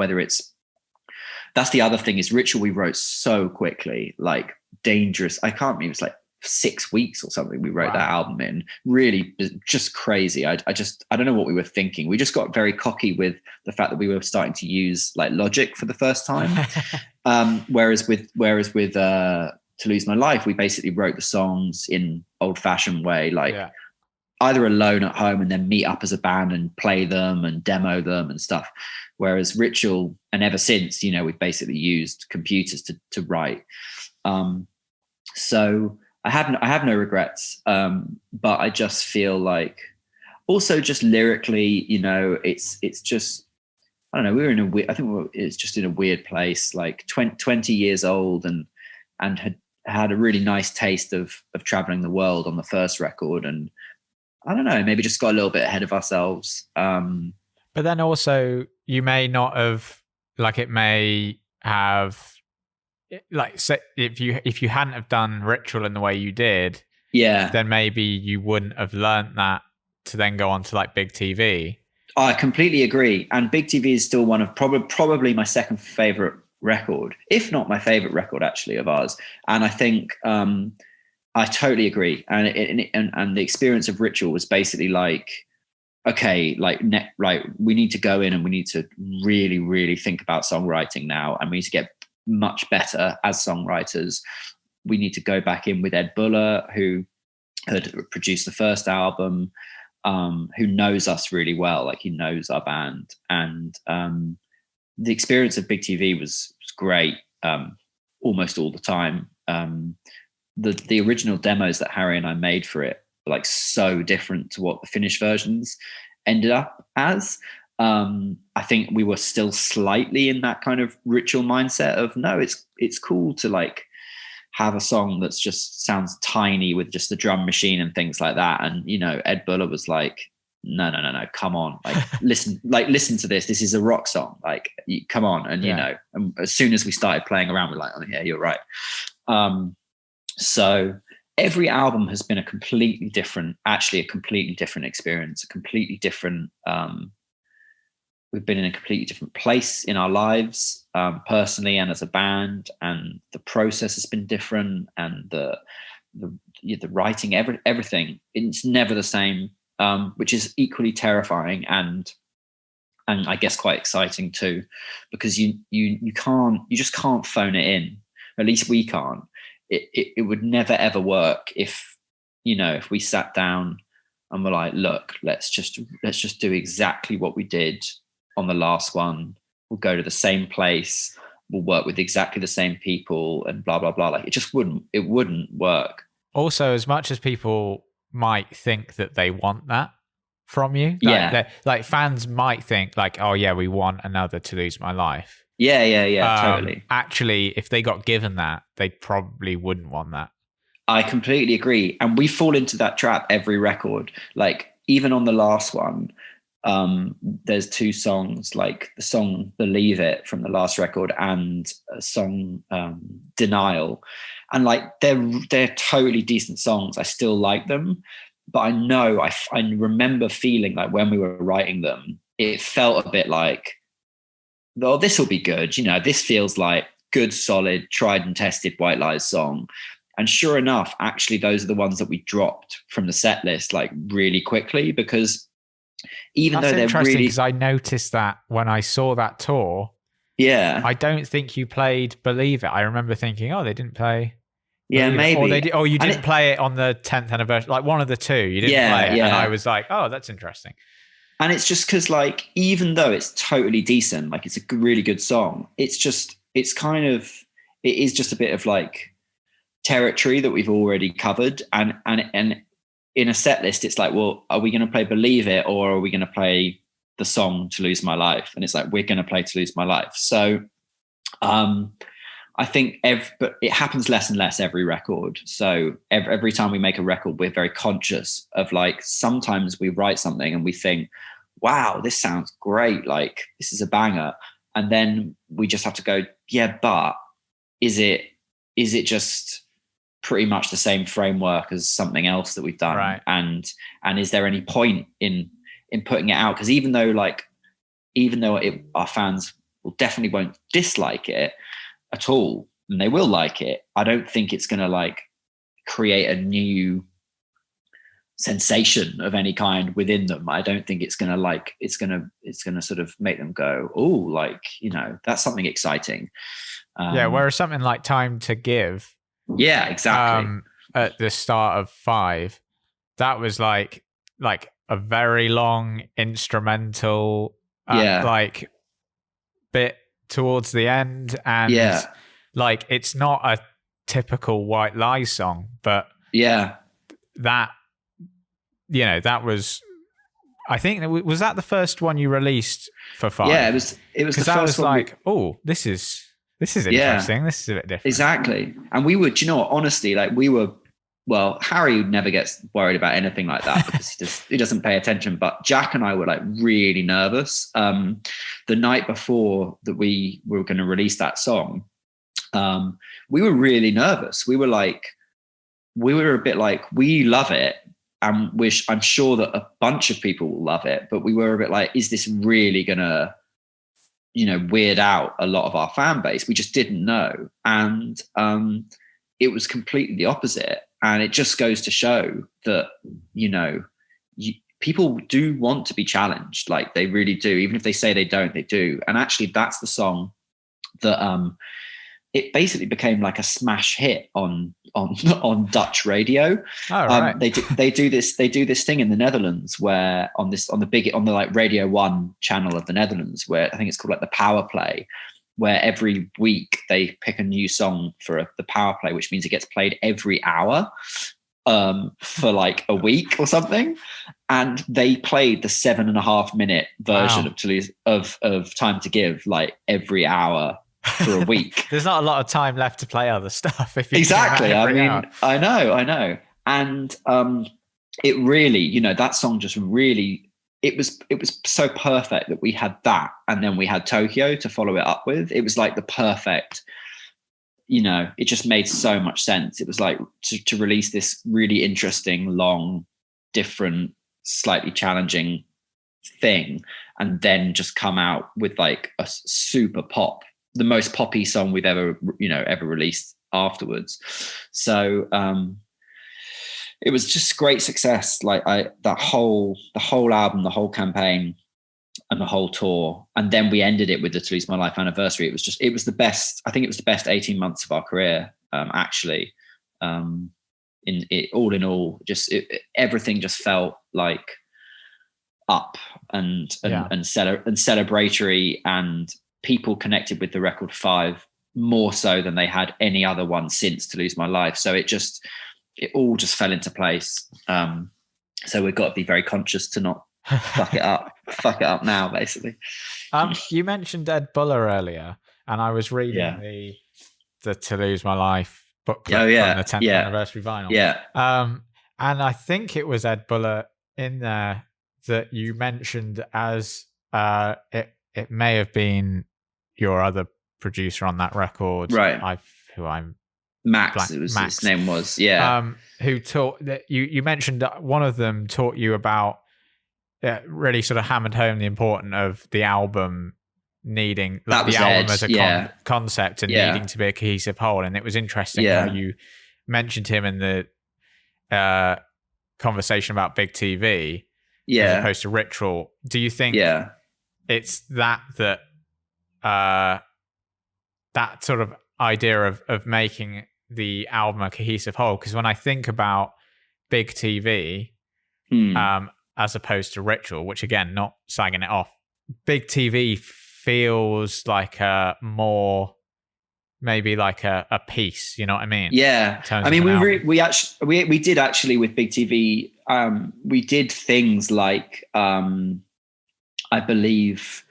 that's the other thing is Ritual we wrote so quickly, like Dangerous. I can't remember, it was like 6 weeks or something we wrote that album in. Really just crazy. I don't know what we were thinking. We just got very cocky with the fact that we were starting to use like Logic for the first time. Whereas with To Lose My Life, we basically wrote the songs in old-fashioned way, like either alone at home and then meet up as a band and play them and demo them and stuff. Whereas Ritual, and ever since, we've basically used computers to write. So I have no regrets, but I just feel like, also just lyrically, it's just, I don't know. We were in it's just in a weird place, like 20 years old, and had a really nice taste of traveling the world on the first record, and I don't know, maybe just got a little bit ahead of ourselves. But then also, you may not have, like, it may have, like, say, if you hadn't have done Ritual in the way you did, then maybe you wouldn't have learnt that to then go on to like Big TV. I completely agree, and Big TV is still one of probably my second favorite record, if not my favorite record actually of ours. And I think I totally agree. And the experience of Ritual was basically like, okay, like we need to go in and we need to really, really think about songwriting now, and we need to get much better as songwriters. We need to go back in with Ed Buller, who had produced the first album, who knows us really well, like he knows our band. And the experience of Big TV was great, almost all the time. The original demos that Harry and I made for it were like so different to what the finished versions ended up as. I think we were still slightly in that kind of Ritual mindset of, no, it's cool to like have a song that's just sounds tiny with just the drum machine and things like that. And Ed Buller was like, no, come on, like listen to this. This is a rock song. Like, come on. And and as soon as we started playing around, we're like, oh yeah, you're right. So every album has been a completely different experience, a completely different. We've been in a completely different place in our lives, personally and as a band, and the process has been different, and the writing, everything. It's never the same, which is equally terrifying and I guess quite exciting too, because you just can't phone it in. At least we can't. It would never ever work if we sat down and were like, look, let's just do exactly what we did on the last one. We'll go to the same place, we'll work with exactly the same people, and blah blah blah. Like, it wouldn't work. Also, as much as people might think that they want that from you, like fans might think like, oh yeah, we want another To Lose My Life. Totally. Actually, if they got given that, they probably wouldn't want that. I completely agree, and we fall into that trap every record. Like, even on the last one, there's two songs, like the song Believe It from the last record and a song Denial, and like they're totally decent songs. I still like them, but I know I remember feeling like when we were writing them, it felt a bit like, oh, this will be good, this feels like good, solid, tried and tested White Lies song. And sure enough, actually, those are the ones that we dropped from the set list like really quickly, because even That's though they're interesting, really, because I noticed that when I saw that tour, yeah, I don't think you played Believe It. I remember thinking, oh, they didn't play yeah, Believe It. maybe, Or they did, or you and didn't play it on the 10th anniversary, like one of the two. You didn't yeah, play it, and I yeah. was like, oh, that's interesting. And it's just because, like, even though it's totally decent, like it's a really good song, it's just, it's kind of, it is just a bit of like territory that we've already covered. And in a set list, it's like, well, are we going to play Believe It, or are we going to play the song To Lose My Life? And it's like, we're going to play To Lose My Life. So I think but it happens less and less every record. So every time we make a record, we're very conscious of, like, sometimes we write something and we think, wow, this sounds great. Like, this is a banger. And then we just have to go, yeah, but is it just pretty much the same framework as something else that we've done? Right. And is there any point in putting it out? Because even though our fans definitely won't dislike it at all, and they will like it, I don't think it's going to like create a new sensation of any kind within them. I don't think it's going to sort of make them go, oh, like, you know, that's something exciting. Whereas something like Time to Give, yeah, exactly, at the start of 5, that was like a very long instrumental like bit towards the end, and like it's not a typical White Lies song, but that, you know, that was, I think, was that the first one you released for 5? Yeah, it was the first I was one. like, oh, this is interesting. This is a bit different. Exactly. And we were, do you know what, honestly, like Harry never gets worried about anything like that because he doesn't pay attention. But Jack and I were like really nervous. The night before that we were going to release that song, we were really nervous. We were a bit like, we love it. And I'm sure that a bunch of people will love it, but we were a bit like, is this really going to, you know, weird out a lot of our fan base? We just didn't know. And it was completely the opposite. And it just goes to show that, you know, people do want to be challenged. Like, they really do. Even if they say they don't, they do. And actually, that's the song that it basically became like a smash hit on Dutch radio. Oh, right. They do this thing in the Netherlands where on the like Radio 1 channel of the Netherlands, where I think it's called like the Power Play, where every week they pick a new song for the Power Play, which means it gets played every hour for like a week or something. And they played the 7.5 minute version of Time to Give like every hour for a week. There's not a lot of time left to play other stuff. If you Exactly. I mean, hour. I know. And it really, you know, that song just really, it was so perfect that we had that, and then we had Tokyo to follow it up with. It was like the perfect, you know, it just made so much sense. It was like to release this really interesting, long, different, slightly challenging thing, and then just come out with like a super pop, the most poppy song we've ever released afterwards. So it was just great success. Like the whole album, the whole campaign, and the whole tour. And then we ended it with the To Lose My Life anniversary. It was the best. I think it was the best 18 months of our career, actually. All in all, everything just felt like up and celebratory, and people connected with the record 5 more so than they had any other one since To Lose My Life. So it all just fell into place. So we've got to be very conscious to not fuck it up now, basically. You mentioned Ed Buller earlier, and I was reading the To Lose My Life booklet from the 10th anniversary vinyl. Yeah. And I think it was Ed Buller in there that you mentioned as it may have been your other producer on that record, right? Max, his name was, who taught that you mentioned that one of them taught you about really sort of hammered home the importance of the album needing as a concept and needing to be a cohesive whole. And it was interesting how you mentioned him in the conversation about Big TV as Yeah. opposed to Ritual. Do you think Yeah. it's that that sort of idea of making the album a cohesive whole? Because when I think about Big TV, as opposed to Ritual, which again, not slagging it off, Big TV feels like a more, maybe like a piece, you know what I mean? Yeah. I mean, we did actually with Big TV, we did things like, I believe,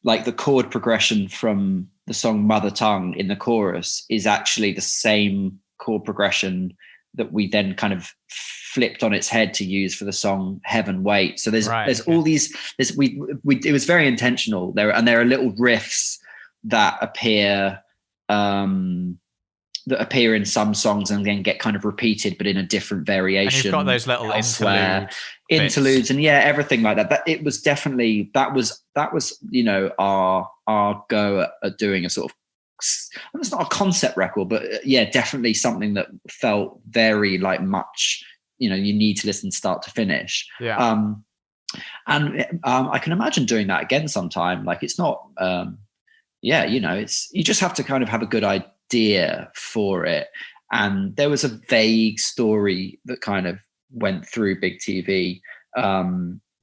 like the chord progression from the song Mother Tongue in the chorus is actually the same chord progression that we then kind of flipped on its head to use for the song Heaven Wait. So there's all these, it was very intentional there. And there are little riffs that appear in some songs and then get kind of repeated, but in a different variation. And you've got those little interludes and everything like that. But it was definitely, that was, you know, our go at doing a sort of, it's not a concept record, but definitely something that felt very like much, you know, you need to listen start to finish. Yeah. I can imagine doing that again sometime. Like it's not, you know, you just have to kind of have a good idea for it. And there was a vague story that kind of went through Big TV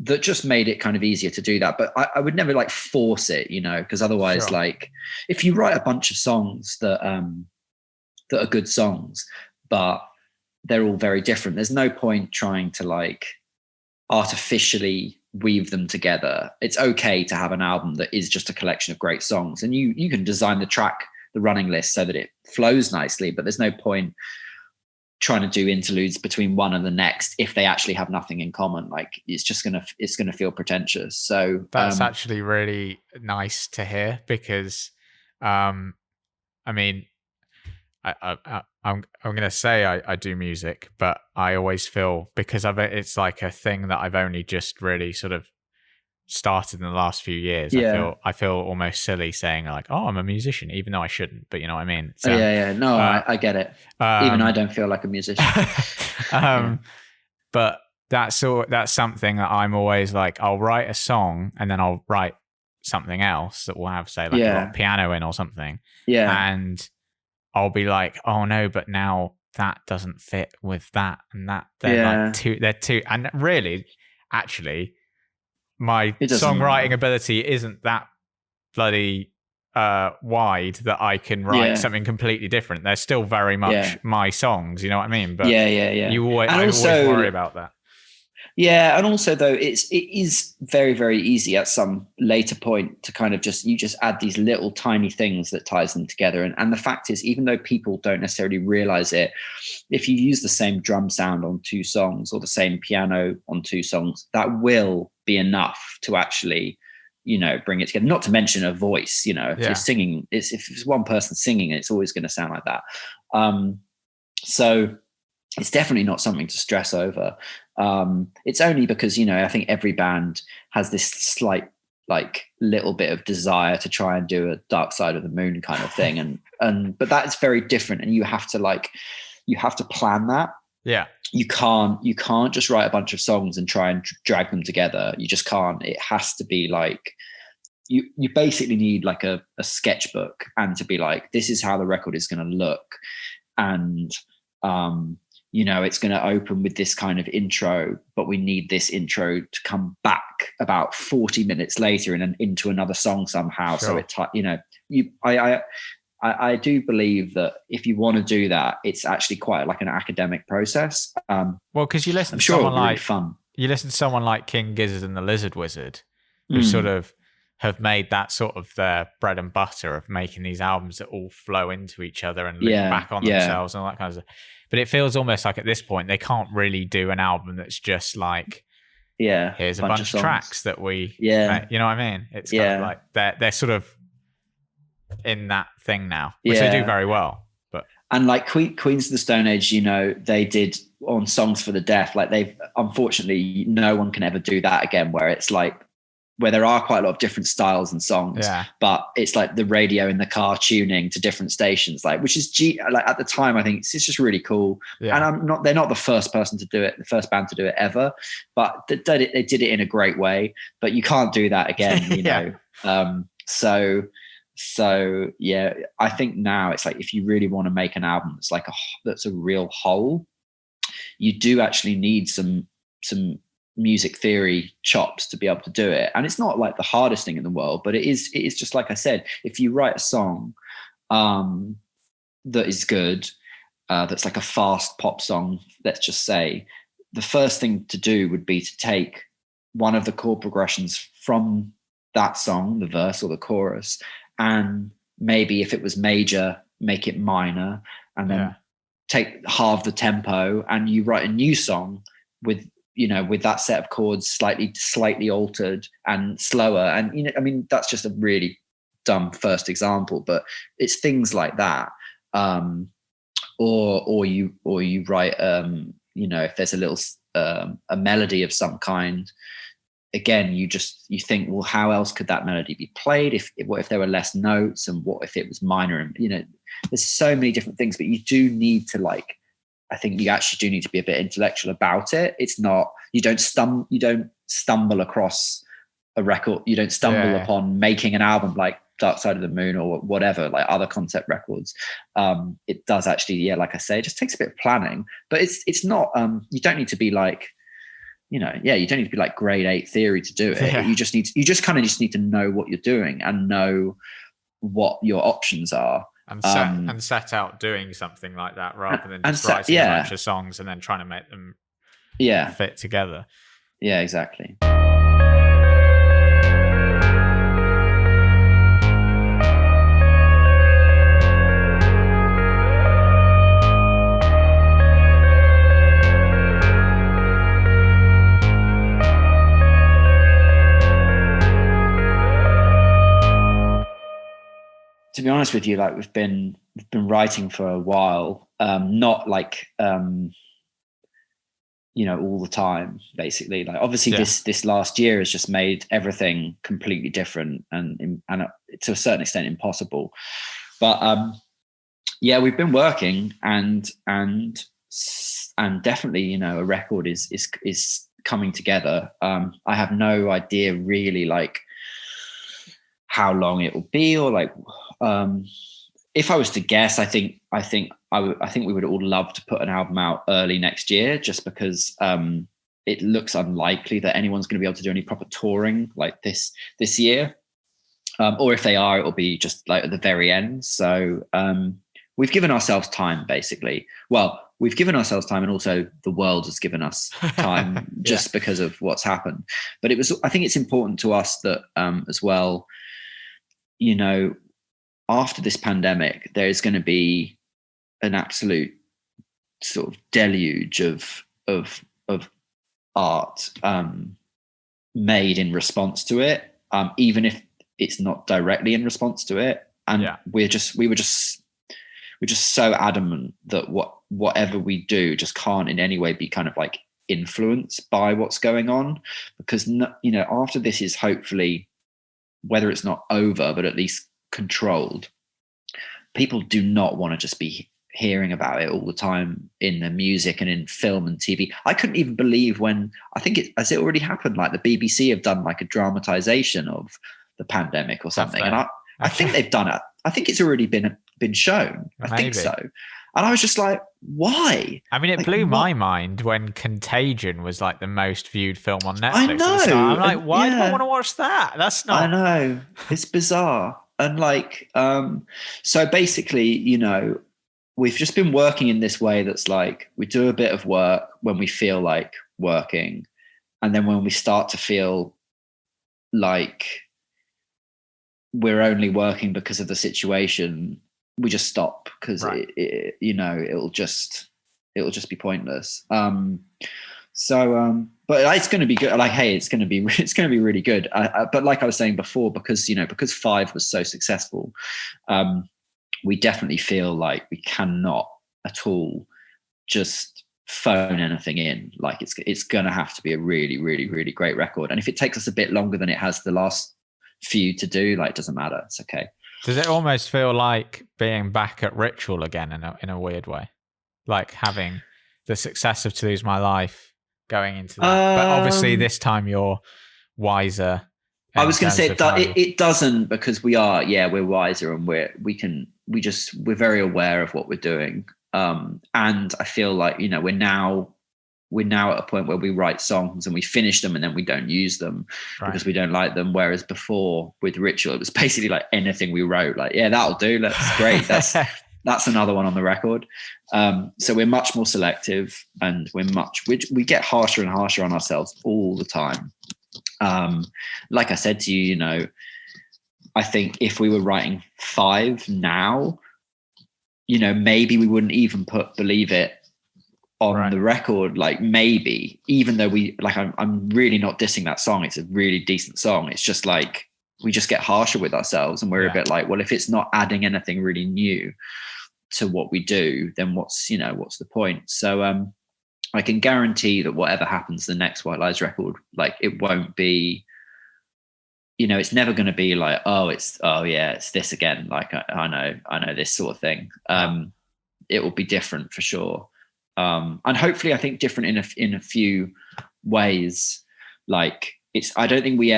that just made it kind of easier to do that. But I would never like force it, you know, because otherwise, like if you write a bunch of songs that are good songs, but they're all very different, there's no point trying to like artificially weave them together. It's okay to have an album that is just a collection of great songs, and you can design the running list so that it flows nicely, but there's no point trying to do interludes between one and the next if they actually have nothing in common. Like it's gonna feel pretentious. So that's actually really nice to hear, because I mean, I'm gonna say I do music, but I always feel, because of it, it's like a thing that I've only just really sort of started in the last few years. I feel almost silly saying like, oh, I'm a musician, even though I shouldn't, but you know what I mean? So, no, I get it. Even I don't feel like a musician. But that's something that I'm always like, I'll write a song and then I'll write something else that will have, say, like a piano in or something, and I'll be like, oh no, but now that doesn't fit with that and that. They're two, and really, actually, my songwriting ability isn't that bloody wide that I can write something completely different. They're still very much my songs, you know what I mean? But I always worry about that. Yeah, and also though it is very, very easy at some later point to kind of just add these little tiny things that ties them together. And the fact is, even though people don't necessarily realize it, if you use the same drum sound on two songs or the same piano on two songs, that will be enough to actually, you know, bring it together. Not to mention a voice, you know, if you're singing, if it's one person singing, it's always going to sound like that. So it's definitely not something to stress over. It's only because, you know, I think every band has this slight, like, little bit of desire to try and do a Dark Side of the Moon kind of thing. But that is very different. And you have to plan that. Yeah. You can't just write a bunch of songs and try and drag them together. You just can't. It has to be like, you basically need like a sketchbook, and to be like, this is how the record is going to look. And, you know, it's going to open with this kind of intro, but we need this intro to come back about 40 minutes later and into another song somehow. Sure. So it, you know, I do believe that if you want to do that, it's actually quite like an academic process. Well, because you listen to someone like fun. You listen to someone like King Gizzard and the Lizard Wizard, who sort of have made that sort of their bread and butter of making these albums that all flow into each other and look back on themselves and all that kind of stuff. But it feels almost like at this point they can't really do an album that's just like, here's a bunch of tracks that we, you know what I mean? It's kind of like they're sort of in that thing now, which they do very well. But and like Queens of the Stone Age, you know, they did on Songs for the Deaf, like they've, unfortunately, no one can ever do that again, where it's like where there are quite a lot of different styles and songs, Yeah. but it's like the radio in the car tuning to different stations, like, which is like at the time, I think it's just really cool. Yeah. And they're not the first person to do it, the first band to do it ever, but they did it in a great way. But you can't do that again, you Yeah. know. So yeah, I think now it's like, if you really want to make an album that's like that's a real whole, you do actually need some music theory chops to be able to do it. And it's not like the hardest thing in the world, but it is just like I said, if you write a song that is good, that's like a fast pop song, let's just say, the first thing to do would be to take one of the chord progressions from that song, the verse or the chorus, and maybe if it was major, make it minor, and then take half the tempo, and you write a new song with that set of chords slightly altered and slower. And, you know, I mean, that's just a really dumb first example, but it's things like that. Or you write, if there's a little, a melody of some kind, again, you think, well, how else could that melody be played? What if there were less notes, and what if it was minor? And, you know, there's so many different things, but you do need to, like, I think you actually do need to be a bit intellectual about it. It's not, you don't stumble across a record. You don't stumble upon making an album like Dark Side of the Moon or whatever, like other concept records. It does actually, like I say, it just takes a bit of planning, but it's not, you don't need to be like, you don't need to be like grade 8 theory to do it. Yeah. You just need to know what you're doing and know what your options are. And set out doing something like that, rather than just writing a bunch of songs and then trying to make them fit together. Yeah, exactly. To be honest with you, like we've been writing for a while, not like all the time, basically. Like obviously this last year has just made everything completely different and to a certain extent impossible. But we've been working and definitely, a record is coming together. I have no idea really like how long it will be, or like if I was to guess, I think we would all love to put an album out early next year, just because it looks unlikely that anyone's going to be able to do any proper touring like this year, or if they are, it will be just like at the very end. So we've given ourselves time, basically. Well, we've given ourselves time, and also the world has given us time just because of what's happened. But I think it's important to us that as well, after this pandemic, there is going to be an absolute sort of deluge of art made in response to it, even if it's not directly in response to it. And we were just so adamant that whatever we do just can't in any way be kind of like influenced by what's going on, because after this is hopefully, whether it's not over, but at least controlled, people do not want to just be hearing about it all the time in the music and in film and TV. I couldn't even believe when, I think has it already happened, like the BBC have done like a dramatization of the pandemic or something, and I think they've done it. I think it's already been shown. I think so. And I was just like, why? I mean, it blew my mind when Contagion was like the most viewed film on Netflix. I know. I'm like, why do I want to watch that? That's not. I know. It's bizarre. And like, so basically, we've just been working in this way that's like, we do a bit of work when we feel like working. And then when we start to feel like we're only working because of the situation, we just stop, because it'll just be pointless. But it's going to be good. Like, hey, it's going to be really good. But like I was saying before, because 5 was so successful, we definitely feel like we cannot at all just phone anything in. Like it's going to have to be a really, really, really great record. And if it takes us a bit longer than it has the last few to do, like, it doesn't matter. It's okay. Does it almost feel like being back at Ritual again in a weird way? Like having the success of To Lose My Life going into that. But obviously this time you're wiser. I was going to say it doesn't, because we're wiser, and we're very aware of what we're doing. And I feel like, we're now at a point where we write songs and we finish them and then we don't use them because we don't like them. Whereas before with Ritual, it was basically like anything we wrote, like, yeah, that'll do. That's great. That's another one on the record. So we're much more selective, and we get harsher and harsher on ourselves all the time. Like I said to you, I think if we were writing 5 now, maybe we wouldn't even put Believe It on the record. Like, maybe, even though I'm really not dissing that song. It's a really decent song. It's just like, we just get harsher with ourselves, and we're a bit like, well, if it's not adding anything really new to what we do, then what's the point? So, I can guarantee that whatever happens the next White Lies record, like, it won't be, it's never going to be like, it's this again. Like, I know this sort of thing. It will be different for sure. And hopefully, I think different in a few ways. Like, I don't think we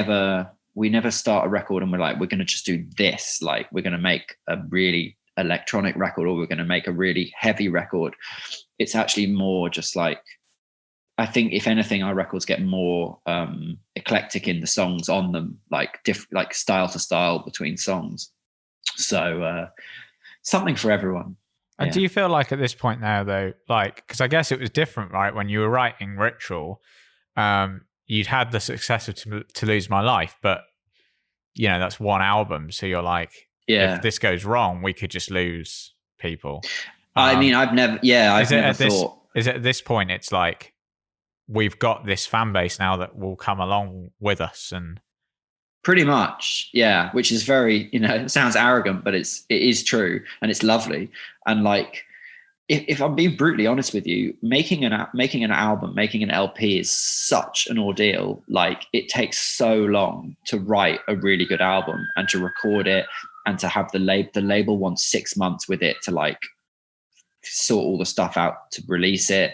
never start a record and we're like, we're going to just do this. Like, we're going to make a really electronic record, or we're going to make a really heavy record. It's actually more just like, I think if anything, our records get more eclectic in the songs on them, like like style to style between songs. So something for everyone. And do you feel like at this point now, though, like, because I guess it was different, right? When you were writing Ritual, you'd had the success of To Lose My Life, but that's one album. So you're like, if this goes wrong, we could just lose people. I mean, I've never thought. Is it at this point, it's like, we've got this fan base now that will come along with us, and pretty much, yeah, which is very, it sounds arrogant, but it is true, and it's lovely. And like, if I'm being brutally honest with you, making an album, making an LP is such an ordeal. Like, it takes so long to write a really good album and to record it, and to have the label wants 6 months with it to like sort all the stuff out to release it.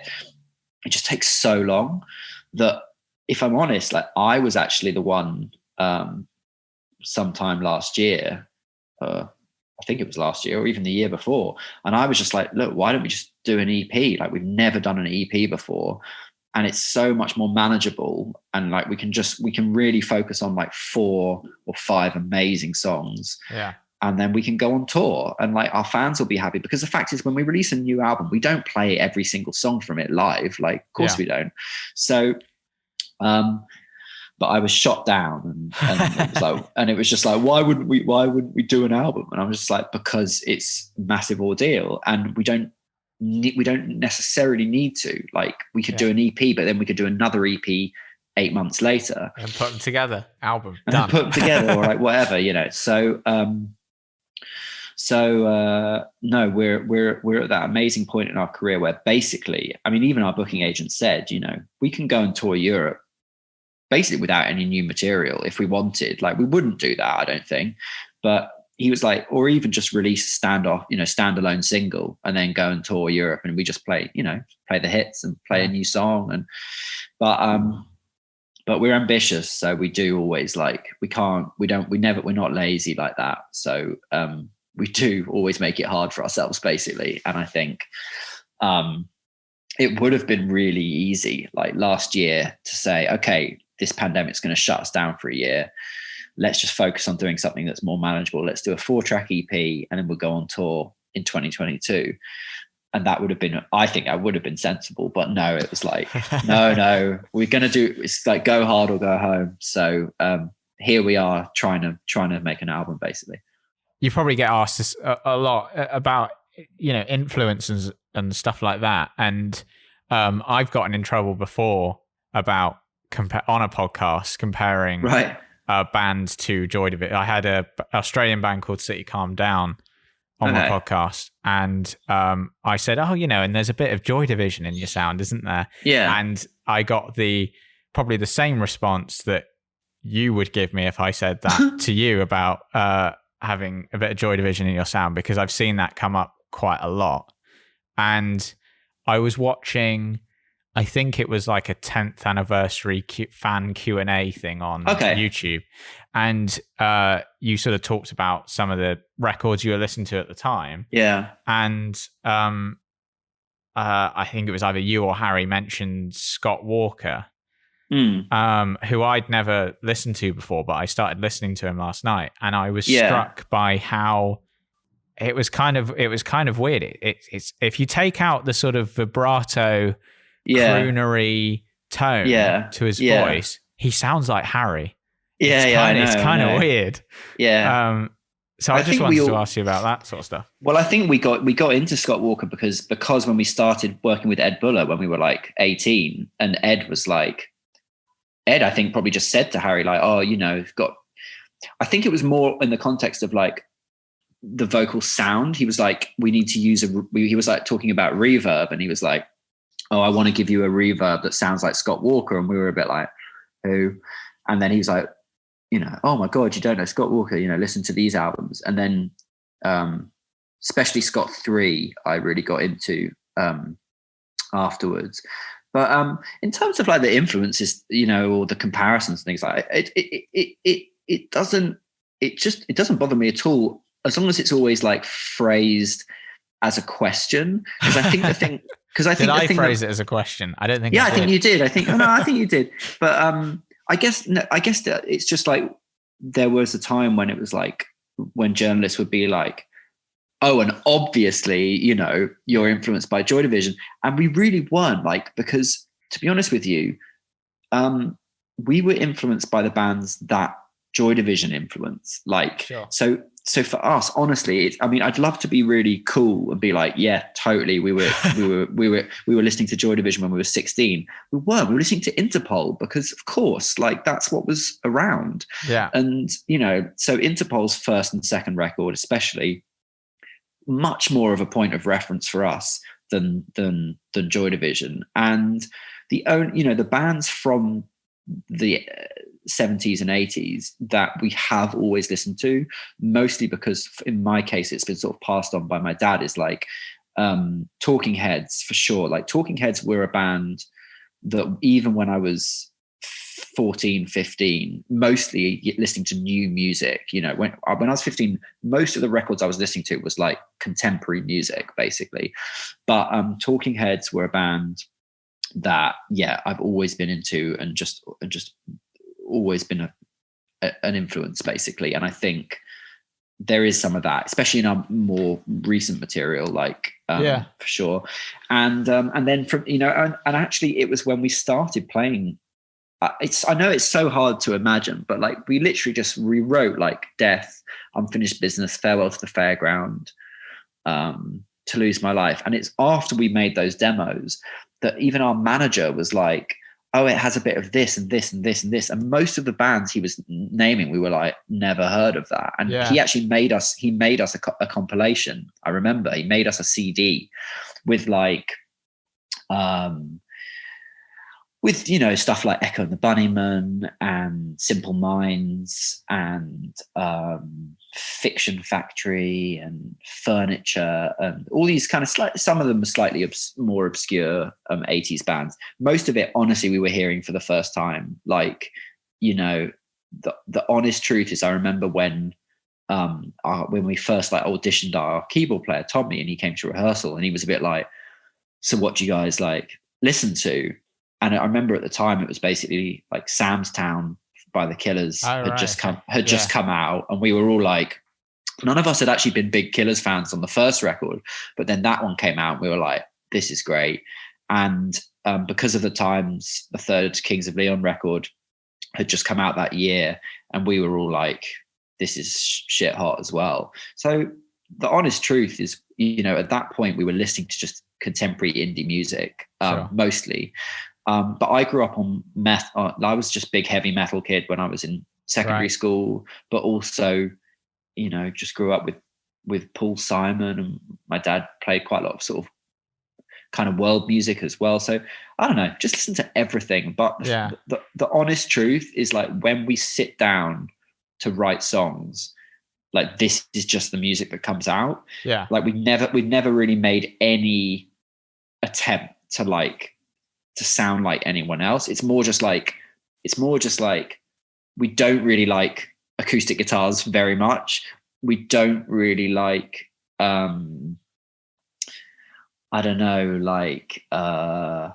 It just takes so long that, if I'm honest, like, I was actually the one sometime last year, I think it was last year or even the year before, and I was just like, look, why don't we just do an EP? Like, we've never done an EP before, and it's so much more manageable, and like, we can really focus on like 4 or 5 amazing songs. Yeah. And then we can go on tour, and like, our fans will be happy, because the fact is, when we release a new album, we don't play every single song from it live. Like, of course we don't. So, but I was shot down, and it was like, and it was just like, why wouldn't we do an album? And I'm just like, because it's a massive ordeal, and we don't necessarily need to. Like, we could do an EP, but then we could do another EP 8 months later and put them together, album and done. Put them together, or like whatever, So no, we're at that amazing point in our career where basically, I mean, even our booking agent said, we can go and tour Europe basically without any new material if we wanted. Like, we wouldn't do that, I don't think, but he was like, or even just release standalone single and then go and tour Europe, and we just play the hits and play a new song. But we're ambitious, so we do always like, we're not lazy like that. So we do always make it hard for ourselves, basically. And I think it would have been really easy, like last year, to say, okay, this pandemic's going to shut us down for a year. Let's just focus on doing something that's more manageable. Let's do a 4-track EP, and then we'll go on tour in 2022. And that would have been, I think that would have been sensible. But no, it was like, no, we're going to it's like, go hard or go home. So here we are trying to make an album, basically. You probably get asked this a lot about, influences and stuff like that. And I've gotten in trouble before about on a podcast comparing bands to Joy Division. I had a Australian band called City Calm Down, on my podcast, and I said, "Oh, and there's a bit of Joy Division in your sound, isn't there?" Yeah. And I got probably the same response that you would give me if I said that to you about having a bit of Joy Division in your sound, because I've seen that come up quite a lot. And I was watching, I think it was like a 10th anniversary fan Q&A thing on YouTube. And you sort of talked about some of the records you were listening to at the time. Yeah. And I think it was either you or Harry mentioned Scott Walker, who I'd never listened to before, but I started listening to him last night, and I was struck by how it was kind of weird. It's if you take out the sort of vibrato, croonery tone to his voice, he sounds like Harry. It's kind of weird. Yeah. So I just wanted to ask you about that sort of stuff. Well, I think we got into Scott Walker because when we started working with Ed Buller when we were like 18, and Ed, I think, probably just said to Harry, like, "Oh, I think it was more in the context of like the vocal sound. He was like, we need to use he was like talking about reverb, and he was like, "Oh, I want to give you a reverb that sounds like Scott Walker." And we were a bit like, "Who?" And then he was like, "Oh my God, you don't know Scott Walker, listen to these albums." And then especially Scott 3, I really got into afterwards. But in terms of like the influences, or the comparisons, things like it doesn't bother me at all, as long as it's always like phrased as a question. Because I think the thing, did I phrase it as a question? I don't think. Yeah, I think you did. I think you did. But I guess that it's just like there was a time when it was like when journalists would be like, "Oh, and obviously, you're influenced by Joy Division," and we really weren't, like, because to be honest with you, we were influenced by the bands that Joy Division influenced. Like, sure. So for us, honestly, I'd love to be really cool and be like, "Yeah, totally. We were listening to Joy Division when we were 16." We weren't. We were listening to Interpol because, of course, like that's what was around. Yeah. And so Interpol's first and second record, especially, much more of a point of reference for us than Joy Division. And the bands from the 70s and 80s that we have always listened to, mostly because in my case it's been sort of passed on by my dad, is like Talking Heads, for sure. Like Talking Heads were a band that even when I was 14, 15, mostly listening to new music, when I was 15, most of the records I was listening to was like contemporary music, basically. But Talking Heads were a band that I've always been into, and just always been an influence, basically. And I think there is some of that, especially in our more recent material, like for sure. And then from and actually it was when we started playing. I know it's so hard to imagine, but like we literally just rewrote like Death, Unfinished Business, Farewell to the Fairground, To Lose My Life. And it's after we made those demos that even our manager was like, "Oh, it has a bit of this and this and this and this." And most of the bands he was naming, we were like, never heard of that. And he actually made us a compilation. I remember he made us a CD with like, with stuff like Echo and the Bunnymen and Simple Minds and Fiction Factory and Furniture and all these kind of some of them are slightly more obscure 80s bands. Most of it, honestly, we were hearing for the first time. Like, the honest truth is, I remember when we first like auditioned our keyboard player Tommy, and he came to rehearsal and he was a bit like, "So what do you guys like listen to?" And I remember at the time it was basically like Sam's Town by the Killers had just come out, and we were all like, none of us had actually been big Killers fans on the first record, but then that one came out and we were like, "This is great." And because of the times, the third Kings of Leon record had just come out that year, and we were all like, "This is shit hot as well." So the honest truth is, at that point we were listening to just contemporary indie music, mostly. But I grew up on metal. I was just big heavy metal kid when I was in secondary school, but also, just grew up with with Paul Simon, and my dad played quite a lot of sort of kind of world music as well. So I don't know, just listen to everything. But the honest truth is, like, when we sit down to write songs, like, this is just the music that comes out. Yeah. Like, we've never really made any attempt to sound like anyone else. It's more just like we don't really like acoustic guitars very much. We don't really like I don't know, like I'm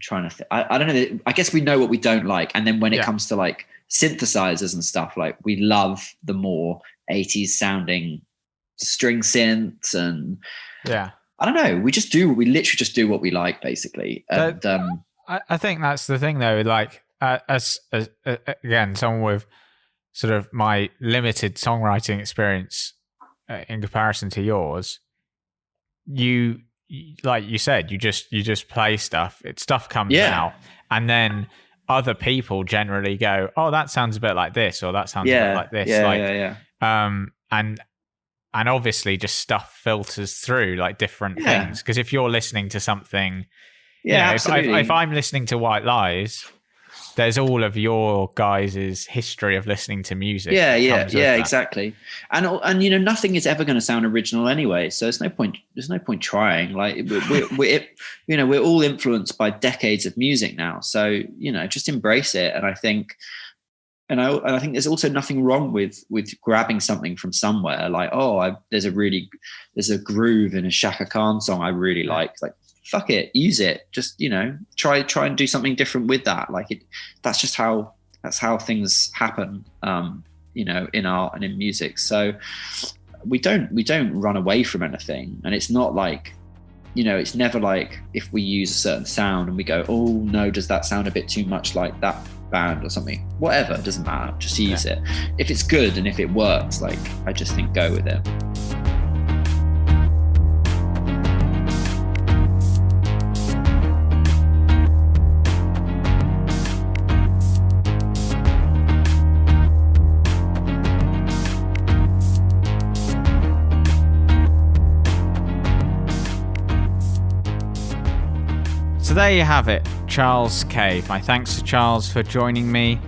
trying to think. I don't know. I guess we know what we don't like. And then when it comes to like synthesizers and stuff, like, we love the more 80s sounding string synths, and I don't know. We literally just do what we like, basically. And I think that's the thing, though. Like, as again, someone with sort of my limited songwriting experience in comparison to yours, you like you said, you just play stuff. Stuff comes out, and then other people generally go, "Oh, that sounds a bit like this," or "That sounds a bit like this." And obviously, just stuff filters through, like, different things. Because if you're listening to something, if I'm listening to White Lies, there's all of your guys' history of listening to music. Exactly. And nothing is ever going to sound original anyway. So there's no point trying. Like, we're all influenced by decades of music now. So, just embrace it. And I think, I think there's also nothing wrong with grabbing something from somewhere. Like, there's a groove in a Shaka Khan song I really like. Like, fuck it, use it. Just, try and do something different with that. Like, that's how things happen, in art and in music. So we don't run away from anything. And it's not like, it's never like if we use a certain sound and we go, oh no, does that sound a bit too much like that band or something? Whatever, it doesn't matter. Just use it. If it's good and if it works, like, I just think go with it. So there you have it, Charles Cave. My thanks to Charles for joining me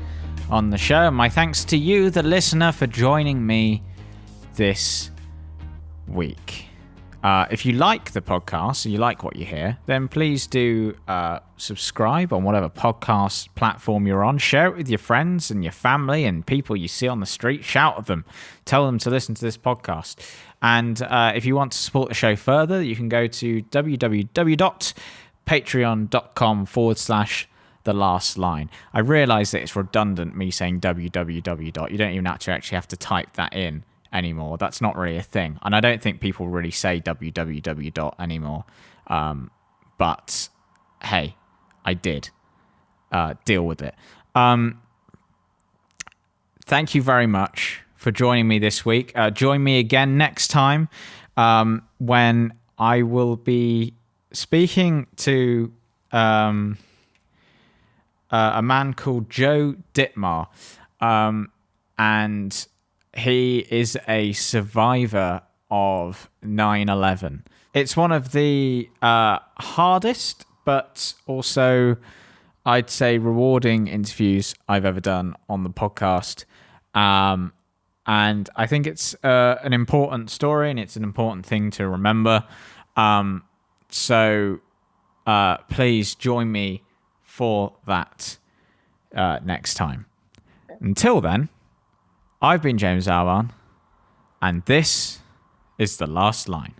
on the show. My thanks to you, the listener, for joining me this week. If you like the podcast, and you like what you hear, then please do subscribe on whatever podcast platform you're on. Share it with your friends and your family and people you see on the street. Shout at them. Tell them to listen to this podcast. And if you want to support the show further, you can go to patreon.com/The Last Line. I realize that it's redundant me saying www. You don't even actually have to type that in anymore. That's not really a thing. And I don't think people really say www anymore. But hey, I did. Deal with it. Thank you very much for joining me this week. Join me again next time when I will be speaking to a man called Joe Dittmar, and he is a survivor of 9/11. It's one of the hardest, but also, I'd say, rewarding interviews I've ever done on the podcast. And I think it's an important story, and it's an important thing to remember. So please join me for that next time. Until then, I've been James Alban, and this is The Last Line.